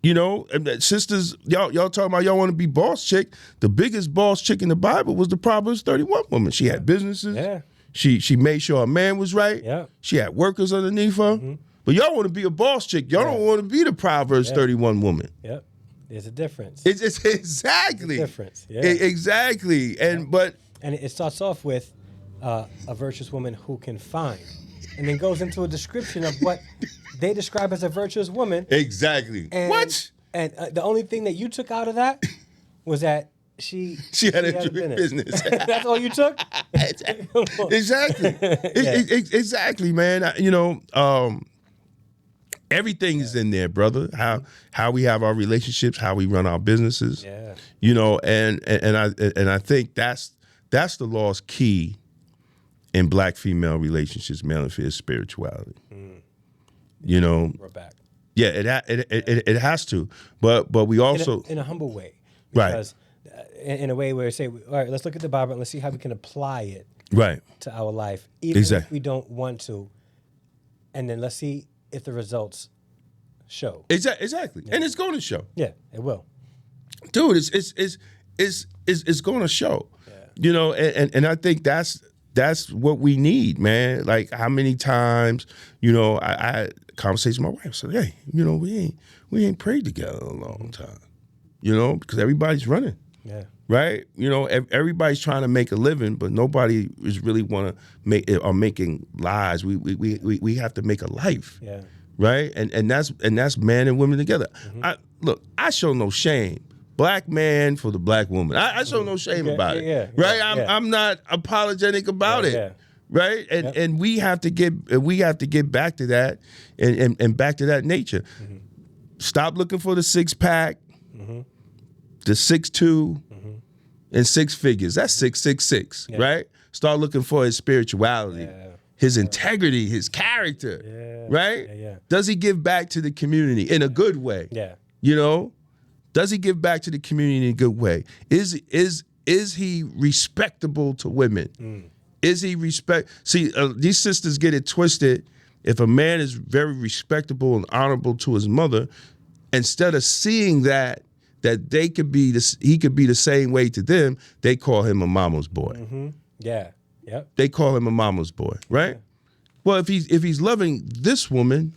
You know, and sisters, y'all talking about y'all want to be boss chick. The biggest boss chick in the Bible was the Proverbs 31 woman. She had businesses. Yeah. She made sure her man was right. Yeah. She had workers underneath her. Mm-hmm. But y'all want to be a boss chick. Y'all don't want to be the Proverbs 31 woman. Yep. There's a difference. It's exactly. There's a difference. Yeah. Exactly. And it starts off with a virtuous woman who can find, and then goes into a description of what they describe as a virtuous woman. Exactly. And the only thing that you took out of that was that she had a business. That's all you took? Exactly. Exactly, man. You know, everything is in there, brother. How we have our relationships, how we run our businesses. Yeah. You know, and I think that's the lost key in black female relationships, male and female spirituality. You know, we're back. Yeah, it has to, but we also in a humble way, because in a way where we say, all right, let's look at the Bible and let's see how we can apply it to our life, even if we don't want to, and then let's see if the results show. Exactly, and it's going to show. Yeah, it will, dude. It's going to show. Yeah. You know, and I think that's what we need, man. Like, how many times, you know, I had a conversation with my wife. I said, hey, you know, we ain't prayed together in a long time. You know, because everybody's running. Yeah. Right? You know, everybody's trying to make a living, but nobody is really want to make it or making lives. We have to make a life. Yeah. Right? And that's man and women together. Mm-hmm. I show no shame. Black man for the black woman. I show no shame about it. Yeah, right? I'm not apologetic about it. Yeah. Right? And we have to get back to that and back to that nature. Mm-hmm. Stop looking for the six pack, the 6'2", and six figures. That's 666, right? Start looking for his spirituality, his integrity, his character, right? Yeah. Does he give back to the community in a good way? Yeah. You know? Does he give back to the community in a good way? Is he respectable to women? Is he See, these sisters get it twisted. If a man is very respectable and honorable to his mother, instead of seeing that they could be he could be the same way to them, they call him a mama's boy. Mm-hmm. Yeah. Yep. They call him a mama's boy, right? Yeah. Well, if he's loving this woman,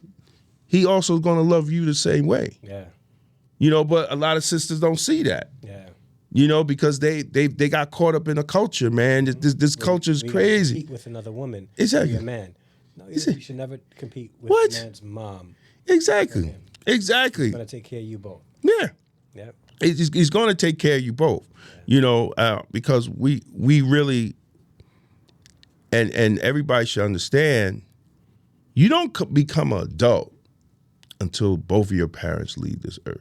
he also going to love you the same way. Yeah. You know, but a lot of sisters don't see that. Yeah. You know, because they got caught up in a culture, man. This culture is crazy. Compete with another woman. Exactly. Or a man. No, you should never compete with a man's mom. Exactly. Exactly. He's gonna take care of you both. Yeah. Yep. He's going to take care of you both. Yeah. You know, because we really, and everybody should understand, you don't become an adult until both of your parents leave this earth.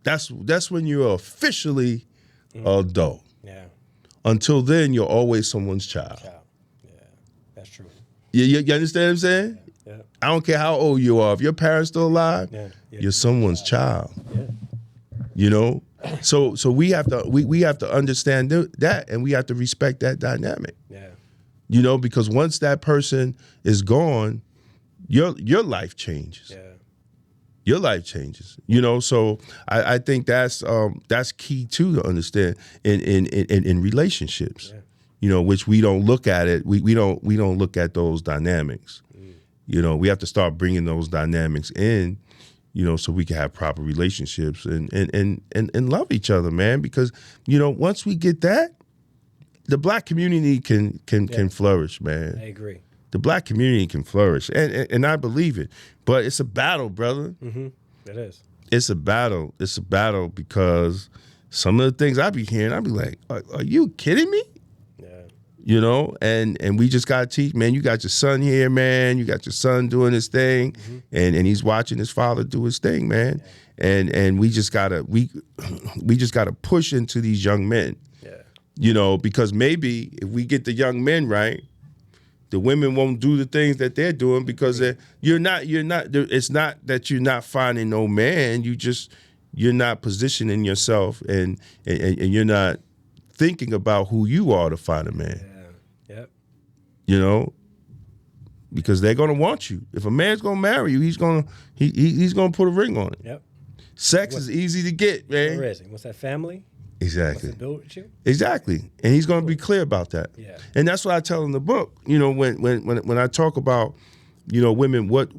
That's when you're officially adult. Yeah. Until then, you're always someone's child. Yeah, that's true. You understand what I'm saying? Yeah. I don't care how old you are. If your parents still alive, you're someone's child. Yeah. You know, so we have to understand that, and we have to respect that dynamic. Yeah. You know, because once that person is gone, your life changes. Yeah. Your life changes. You know, so I think that's key too to understand in relationships. Yeah. You know, which we don't look at it. We don't look at those dynamics. You know, we have to start bringing those dynamics in, you know, so we can have proper relationships and love each other, man. Because, you know, once we get that, the black community can flourish, man. I agree. The black community can flourish, and I believe it. But it's a battle, brother. Mm-hmm. It is. It's a battle. It's a battle because some of the things I be hearing, I be like, are you kidding me? You know, and we just got to teach, man, you got your son here, man. You got your son doing his thing, and he's watching his father do his thing, man. Yeah. And we just gotta push into these young men. Yeah. You know, because maybe if we get the young men right, The women won't do the things that they're doing because you're not. It's not that you're not finding no man. You're not positioning yourself, and you're not thinking about who you are to find a man. Yeah. Yep. You know, because they're gonna want you. If a man's gonna marry you, he's gonna put a ring on it. Yep. Sex is easy to get, man. Where is it? What's that family? Exactly. What's it build with you? Exactly. And he's going to be clear about that. Yeah. And that's what I tell in the book. You know, when I talk about, you know, women, what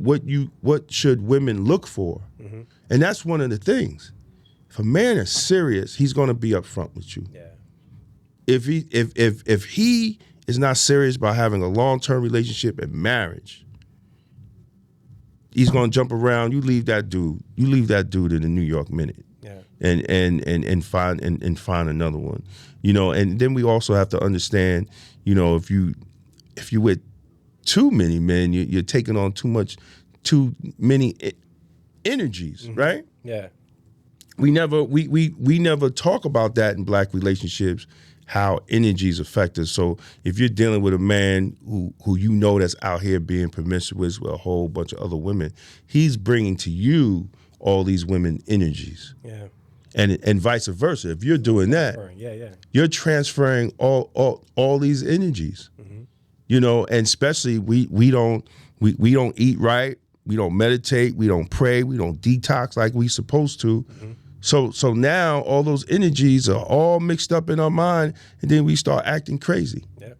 should women look for? Mm-hmm. And that's one of the things. If a man is serious, he's going to be upfront with you. Yeah. If he is not serious about having a long-term relationship and marriage, he's going to jump around. You leave that dude in the New York Minute. Yeah. And find another one, you know. And then we also have to understand, you know, if you with too many men, you're taking on too many energies, mm-hmm. right? Yeah. We never talk about that in Black relationships, how energies affect us. So if you're dealing with a man who you know that's out here being promiscuous with a whole bunch of other women, he's bringing to you all these women energies. Yeah. And vice versa. If you're doing that, you're transferring all these energies. Mm-hmm. You know, and especially we don't eat right, we don't meditate, we don't pray, we don't detox like we supposed to. Mm-hmm. So now all those energies are all mixed up in our mind, and then we start acting crazy. Yeah.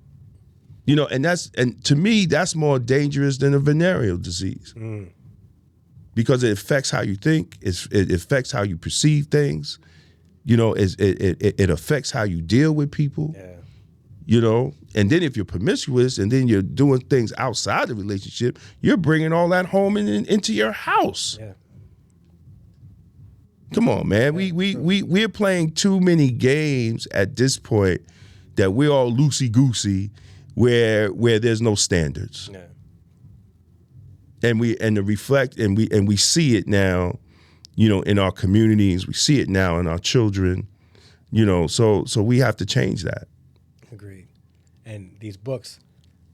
You know, and to me that's more dangerous than a venereal disease. Mm. Because it affects how you think, it affects how you perceive things, you know, it affects how you deal with people, you know. And then if you're promiscuous and then you're doing things outside the relationship, you're bringing all that home into your house. Yeah. Come on, man. We're playing too many games at this point that we're all loosey-goosey where there's no standards. Yeah. And we see it now, you know, in our communities. We see it now in our children, you know. So we have to change that. Agreed. And these books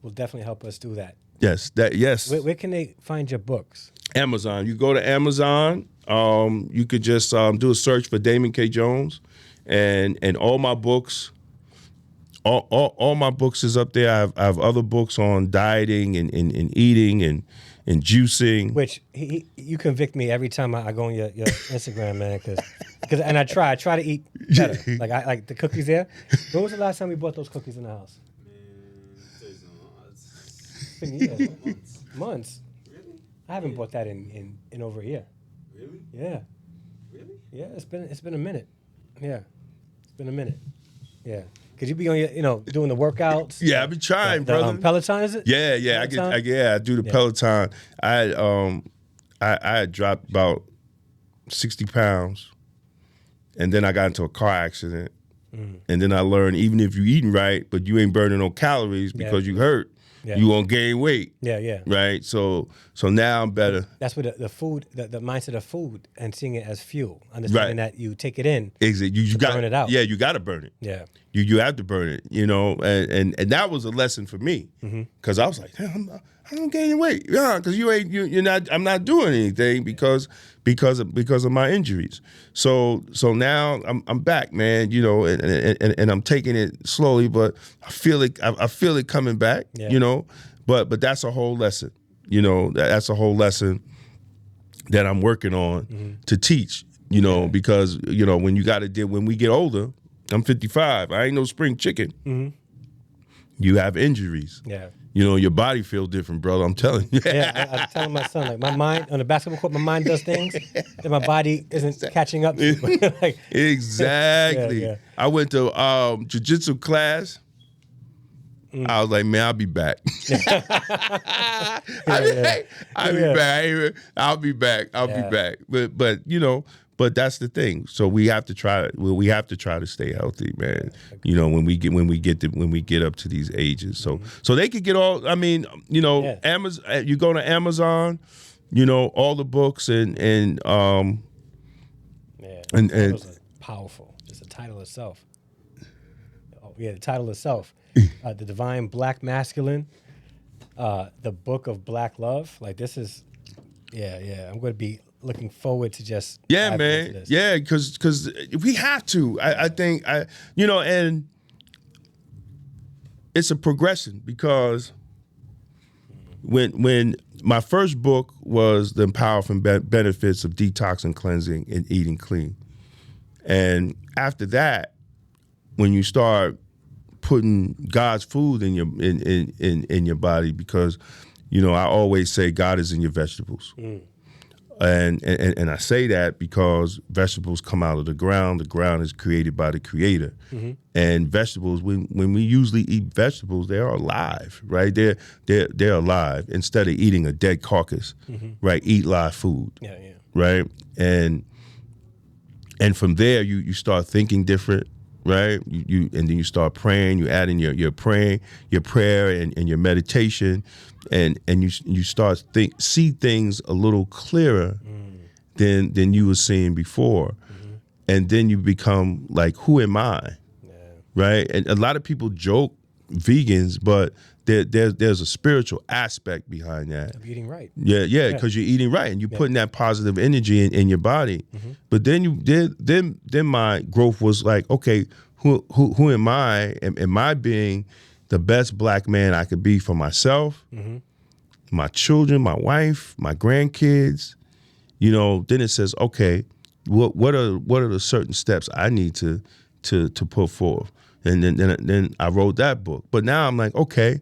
will definitely help us do that. Yes. Where can they find your books? Amazon. You go to Amazon. You could just do a search for Damon K. Jones, and all my books. All my books is up there. I have other books on dieting and eating and juicing. Which you convict me every time I go on your Instagram, man, because and I try to eat better. Like I like the cookies there. When was the last time we bought those cookies in the house? It's been years. Months. Really? I haven't bought that in over a year. Really? Yeah. Really? Yeah, it's been a minute. Yeah, it's been a minute. Yeah. Could you be on your, doing the workouts? Yeah, I've been trying, brother. Peloton, is it? Yeah. I do the Peloton. I had dropped about 60 pounds, and then I got into a car accident, and then I learned even if you eating right, but you ain't burning no calories because you hurt, you won't gain weight. Yeah. Right. So now I'm better. That's what the food, the mindset of food, and seeing it as fuel, understanding that you take it in, exactly. You got burn it out. Yeah, you got to burn it. Yeah. You have to burn it, you know, and that was a lesson for me because I was like, damn, I'm gaining weight, because you're not. I'm not doing anything because of my injuries. So now I'm back, man, you know, and I'm taking it slowly, but I feel it coming back, you know, but that's a whole lesson, you know, that's a whole lesson that I'm working on to teach, you know, because you know when we get older. I'm 55. I ain't no spring chicken. Mm-hmm. You have injuries. Yeah. You know, your body feels different, brother. I'm telling you. I was telling my son, like, my mind, on the basketball court, my mind does things that my body isn't catching up to. Like, exactly. Yeah. I went to jiu-jitsu class. I was like, man, I'll be back. I'll be back. But you know, but that's the thing. So we have to try. We have to try to stay healthy, man. You know, when we get up to these ages. So they could get all. I mean, you know, Amazon. You go to Amazon. You know, all the books and powerful. Just the title itself. Oh yeah, the title itself. The Divine Black Masculine. the book of Black love. Like this is, yeah. I'm going to be looking forward to just yeah, man, yeah, because we have to. I think and it's a progression because when my first book was The Powerful Benefits of Detox and Cleansing and Eating Clean, and after that, when you start putting God's food in your body, because I always say God is in your vegetables. And I say that because vegetables come out of the ground. The ground is created by the Creator, and vegetables. When we usually eat vegetables, they are alive, right? They're alive. Instead of eating a dead carcass, right? Eat live food, right? And from there, you start thinking different, right? You and then you start praying. You add in your prayer and your meditation. And you start see things a little clearer than you were seeing before, and then you become like, who am I, right? And a lot of people joke vegans, but there's a spiritual aspect behind that. Of eating right. Yeah, because you're eating right and you're putting that positive energy in your body. But then my growth was like, okay, who am I? Am I being the best Black man I could be for myself, my children, my wife, my grandkids? Then it says, okay, what are the certain steps I need to put forth? And then I wrote that book. But now I'm like, okay,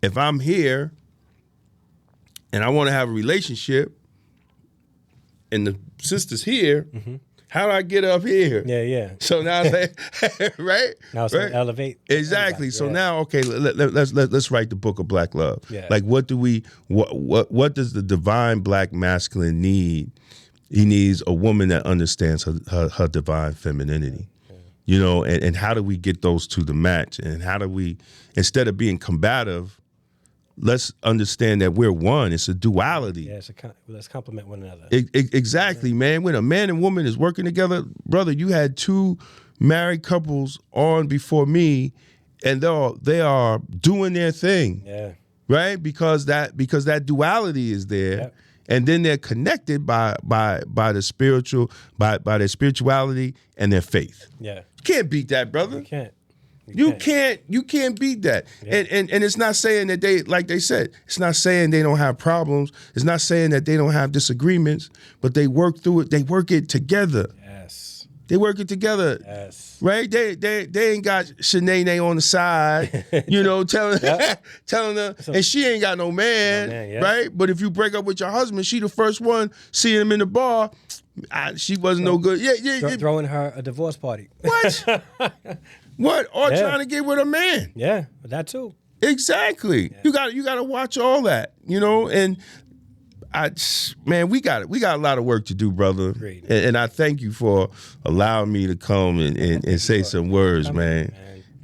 if I'm here and I want to have a relationship and the sister's here, how do I get up here? Yeah. So now, right? Now it's going to elevate. Exactly. So now, okay, let's write the book of Black love. Yeah. Like, what does the divine Black masculine need? He needs a woman that understands her divine femininity. And how do we get those two to match? And how do we, instead of being combative, let's understand that we're one. It's a duality. Yeah, let's complement one another. Exactly, man. When a man and woman is working together, brother, you had two married couples on before me, and they are doing their thing. Yeah. Right? Because that duality is there. Yep. And then they're connected by the spiritual, by their spirituality and their faith. Yeah. You can't beat that, brother. You can't. You can't beat that. Yeah. And it's not saying that they, like they said, it's not saying they don't have problems. It's not saying that they don't have disagreements, but they work through it. They work it together. Yes. They work it together. Yes. Right? They ain't got Shanae on the side, telling her, and she ain't got no man, right? But if you break up with your husband, she the first one seeing him in the bar. She wasn't no good. Yeah. Throwing her a divorce party. What? What? Or trying to get with a man. Yeah, that too. Exactly. Yeah. You gotta watch all that, and we got a lot of work to do, brother. Great. And I thank you for allowing me to come and say some words, man.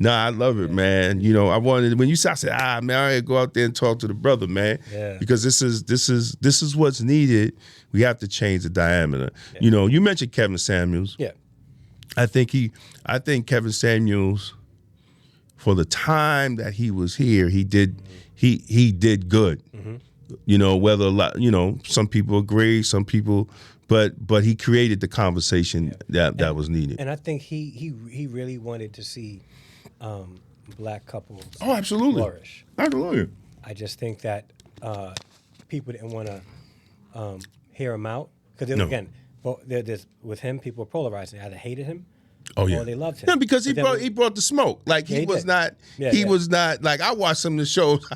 No, I love it, man. I wanted, when you said, I said, man, I gotta go out there and talk to the brother, man. Yeah. Because this is what's needed. We have to change the diameter. Yeah. You mentioned Kevin Samuels. Yeah. I think Kevin Samuels, for the time that he was here, he did good. Whether a lot, some people agree, some people, but he created the conversation that was needed. And I think he really wanted to see Black couples flourish. Absolutely. I just think that people didn't want to hear him out because again, with him, people were polarizing. They either hated him, or they loved him. No, because he brought the smoke. Like he was not. He was not like, I watched some of the shows.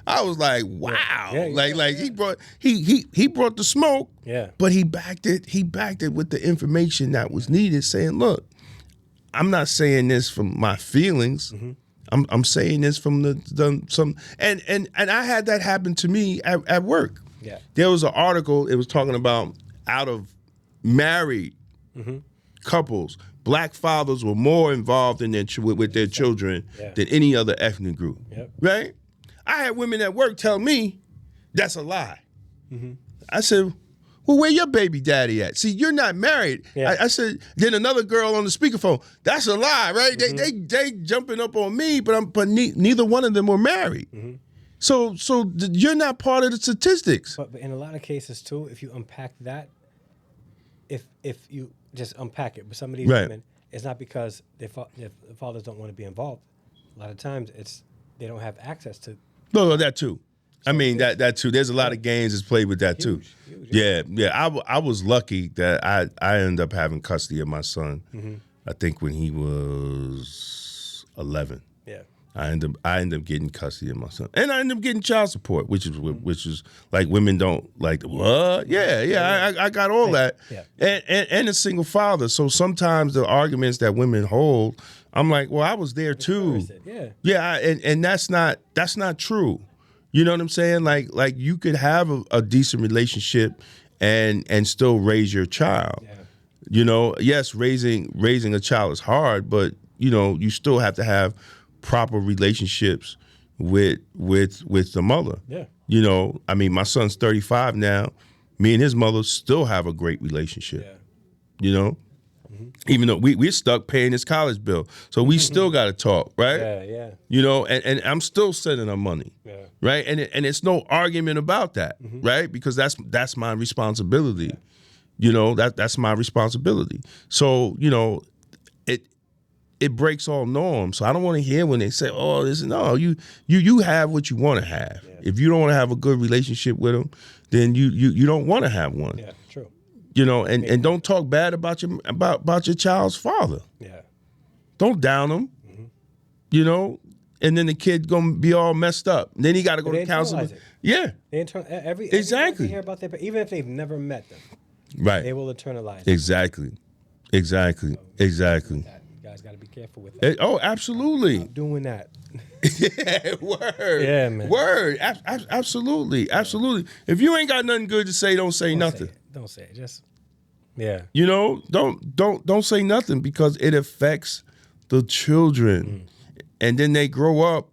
I was like, wow. He brought the smoke. Yeah. But he backed it. He backed it with the information that was needed, saying, look, I'm not saying this from my feelings. I'm saying this from some and I had that happen to me at work. Yeah. There was an article. It was talking about out of married couples, Black fathers were more involved in with their children than any other ethnic group. Yep. Right? I had women at work tell me that's a lie. I said, well, where your baby daddy at? See, you're not married. Yeah. I said, then another girl on the speakerphone, that's a lie, right? They jumping up on me, but neither one of them were married. You're not part of the statistics. But in a lot of cases too, if you unpack that, if you just unpack it, with some of these women, it's not because their fathers don't want to be involved. A lot of times they don't have access to. No, that too. I mean that too. There's a lot of games that's played with that too. Huge. Yeah. I was lucky that I ended up having custody of my son. I think when he was 11. Yeah. I ended up getting custody of my son, and I ended up getting child support, which is like women don't like. What? Yeah. I got all that, and a single father. So sometimes the arguments that women hold, I'm like, well, I was there too. And that's not true. You know what I'm saying? Like you could have a decent relationship and still raise your child. Yeah. You know, yes, raising a child is hard, but you know, you still have to have proper relationships with the mother. Yeah. You know, I mean, my son's 35 now. Me and his mother still have a great relationship. Yeah. You know? Even though we're stuck paying his college bill. So we still got to talk, right? Yeah. You know, and I'm still sending her money, right? And it's no argument about that, right? Because that's my responsibility. Yeah. You know, that's my responsibility. So, you know, it breaks all norms. So I don't want to hear when they say, oh, you have what you want to have. Yeah. If you don't want to have a good relationship with them, then you don't want to have one. Yeah, true. You know, and don't talk bad about your child's father. Yeah. Don't down him. You know, and then the kid gonna be all messed up. Then he got to go to counseling. Yeah. They exactly. They hear about their, even if they've never met them. Right. They will internalize it. Exactly. You guys got to be careful with that. Oh, absolutely. Stop doing that. Yeah, word. Yeah, man. Word. Absolutely. If you ain't got nothing good to say, don't say nothing. Don't say it. Just You know, don't say nothing because it affects the children. And then they grow up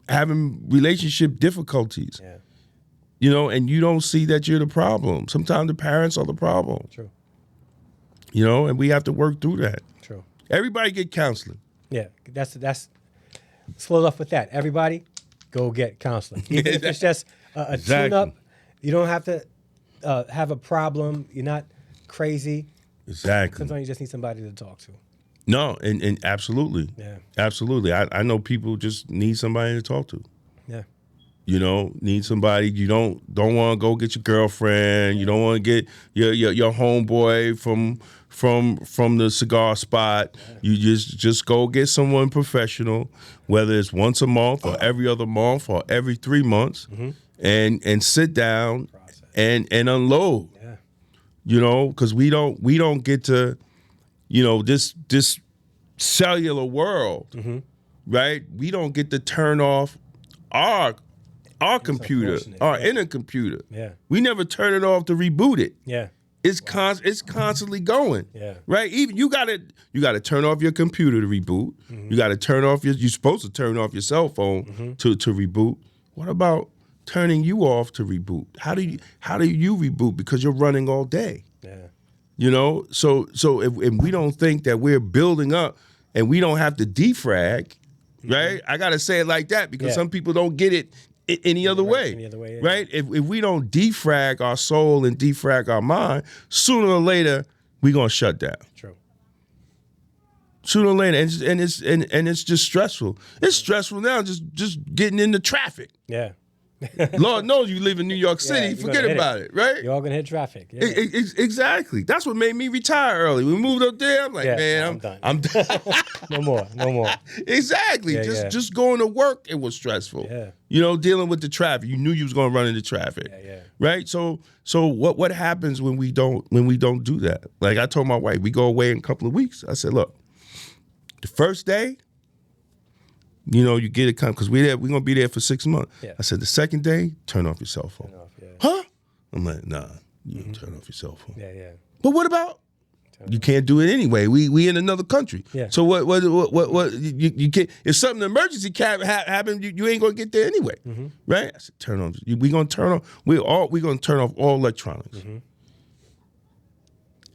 having relationship difficulties. Yeah. You know, and you don't see that you're the problem. Sometimes the parents are the problem. True. You know, and we have to work through that. True. Everybody get counseling. Yeah, that's slow off with that. Everybody, go get counseling. Even if it's just a tune-up, you don't have to have a problem. You're not crazy. Exactly. Sometimes you just need somebody to talk to. No, and absolutely. Yeah. Absolutely. I know people just need somebody to talk to. Yeah. You know, need somebody. You don't want to go get your girlfriend. You don't want to get your homeboy from the cigar spot. Yeah. You just go get someone professional, whether it's once a month or every other month or every 3 months, and sit down and unload. Yeah. You know, because we don't get to, you know, this cellular world, right? We don't get to turn off our computer, our inner computer. Yeah. We never turn it off to reboot it. Yeah. It's constantly going. Yeah. Right? Even you gotta turn off your computer to reboot. You gotta turn off you're supposed to turn off your cell phone to reboot. What about turning you off to reboot? How do you reboot? Because you're running all day. Yeah. You know, so if we don't think that we're building up and we don't have to defrag, right? I gotta say it like that because some people don't get it any other way. Any other way, yeah. Right? If we don't defrag our soul and defrag our mind, sooner or later we're gonna shut down. True. Sooner or later, and it's just stressful. It's stressful now, just getting into traffic. Yeah. Lord knows you live in New York City. Forget about it, right? You're all gonna hit traffic. Yeah. Exactly. That's what made me retire early. We moved up there. I'm like, man, I'm done. No more. Exactly. Just going to work, it was stressful. Yeah. You know, dealing with the traffic. You knew you was gonna run into traffic. Yeah. Right. So what happens when we don't do that? Like I told my wife, we go away in a couple of weeks. I said, look, the first day. You know, you get it because we're gonna be there for 6 months. Yeah. I said the second day, turn off your cell phone. Huh? I'm like, nah, you turn off your cell phone. Yeah. But what about? You can't do it anyway. We in another country. Yeah. So what you can't. If something emergency happen, you ain't gonna get there anyway, right? I said turn on. We gonna turn off. We're gonna turn off all electronics,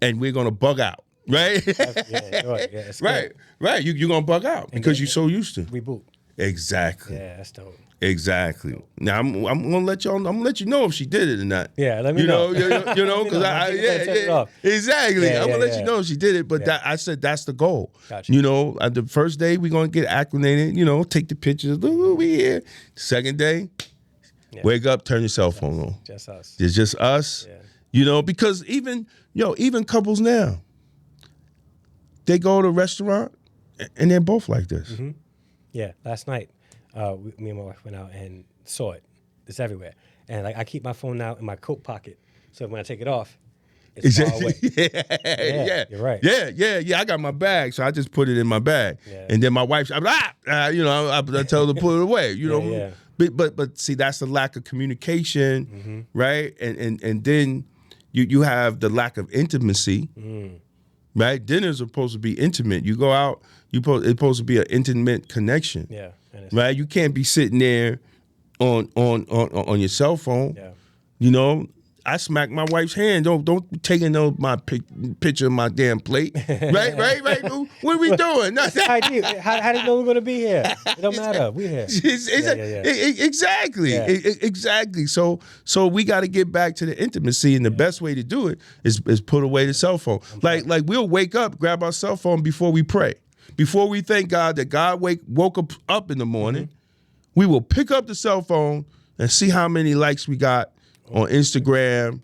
and we're gonna bug out. Right? Right. Right. You're gonna bug out because you're so used to reboot. Exactly. Yeah, that's dope. Exactly. Now I'm gonna let y'all. I'm gonna let you know if she did it or not. Yeah, let me know. You know, because exactly. Yeah, I'm gonna let yeah. you know if she did it. But Yeah. I said that's the goal. Gotcha. You know, the first day we're gonna get acclimated. You know, take the pictures. Look who we here. Second day, wake up, turn your cell phone on. Just us. It's just us. Yeah. You know, because even couples now, they go to a restaurant and they're both like this. Mm-hmm. Yeah, last night, me and my wife went out and saw it. It's everywhere. And like I keep my phone now in my coat pocket. So when I take it off, it's far away. Yeah, you're right. Yeah. I got my bag, so I just put it in my bag. Yeah. And then my wife, I tell her to put it away. You know, Yeah. But see, that's the lack of communication, right? And then you have the lack of intimacy. Right? Dinner's supposed to be intimate. You go out, it's supposed to be an intimate connection. Yeah. Right? You can't be sitting there on your cell phone. Yeah. You know, I smack my wife's hand. Don't be taking my picture of my damn plate. Right? What are we doing? How do you know we're going to be here? It don't matter. We're here. Exactly. Yeah. Exactly. So we got to get back to the intimacy, and the best way to do it is put away the cell phone. Like we'll wake up, grab our cell phone before we pray. Before we thank God that God woke up in the morning, we will pick up the cell phone and see how many likes we got on Instagram,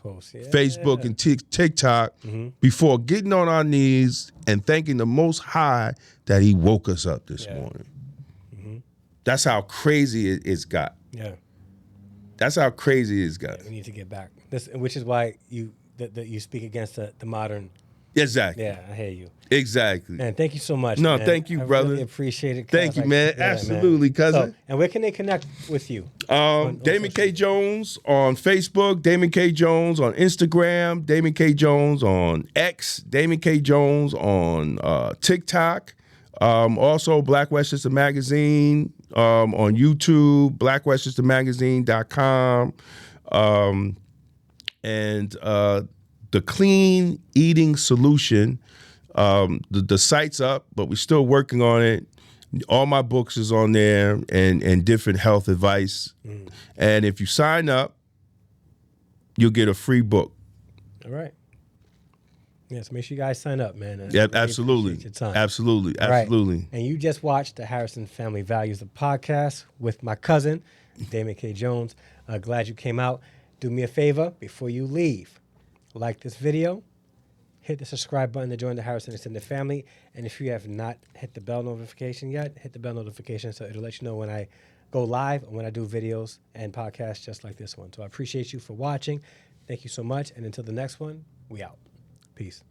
Facebook, and TikTok before getting on our knees and thanking the Most High that He woke us up this morning. That's how crazy it's got. Yeah. That's how crazy it's got. We need to get back. Which is why you speak against the modern. Exactly. Yeah, I hear you. Exactly. Man, thank you so much. No, man. thank you, brother. I really appreciate it. Thank you, man. Absolutely, cousin. So, and where can they connect with you? Damon K. Jones on Facebook, Damon K. Jones on Instagram, Damon K. Jones on X, Damon K. Jones on TikTok. Also, Black Westchester Magazine on YouTube, blackwestchestermagazine.com. And the Clean Eating Solution. The site's up, but we're still working on it. All my books is on there and different health advice. And if you sign up, you'll get a free book. All right. Yeah, so make sure you guys sign up, man. Yeah, absolutely. Absolutely. Right. And you just watched the Harrison Family Values, the podcast with my cousin, Damon K. Jones. Glad you came out. Do me a favor before you leave. Like this video. Hit the subscribe button to join the Harrison Extended family. And if you have not hit the bell notification yet, hit the bell notification so it'll let you know when I go live and when I do videos and podcasts just like this one. So I appreciate you for watching. Thank you so much. And until the next one, we out. Peace.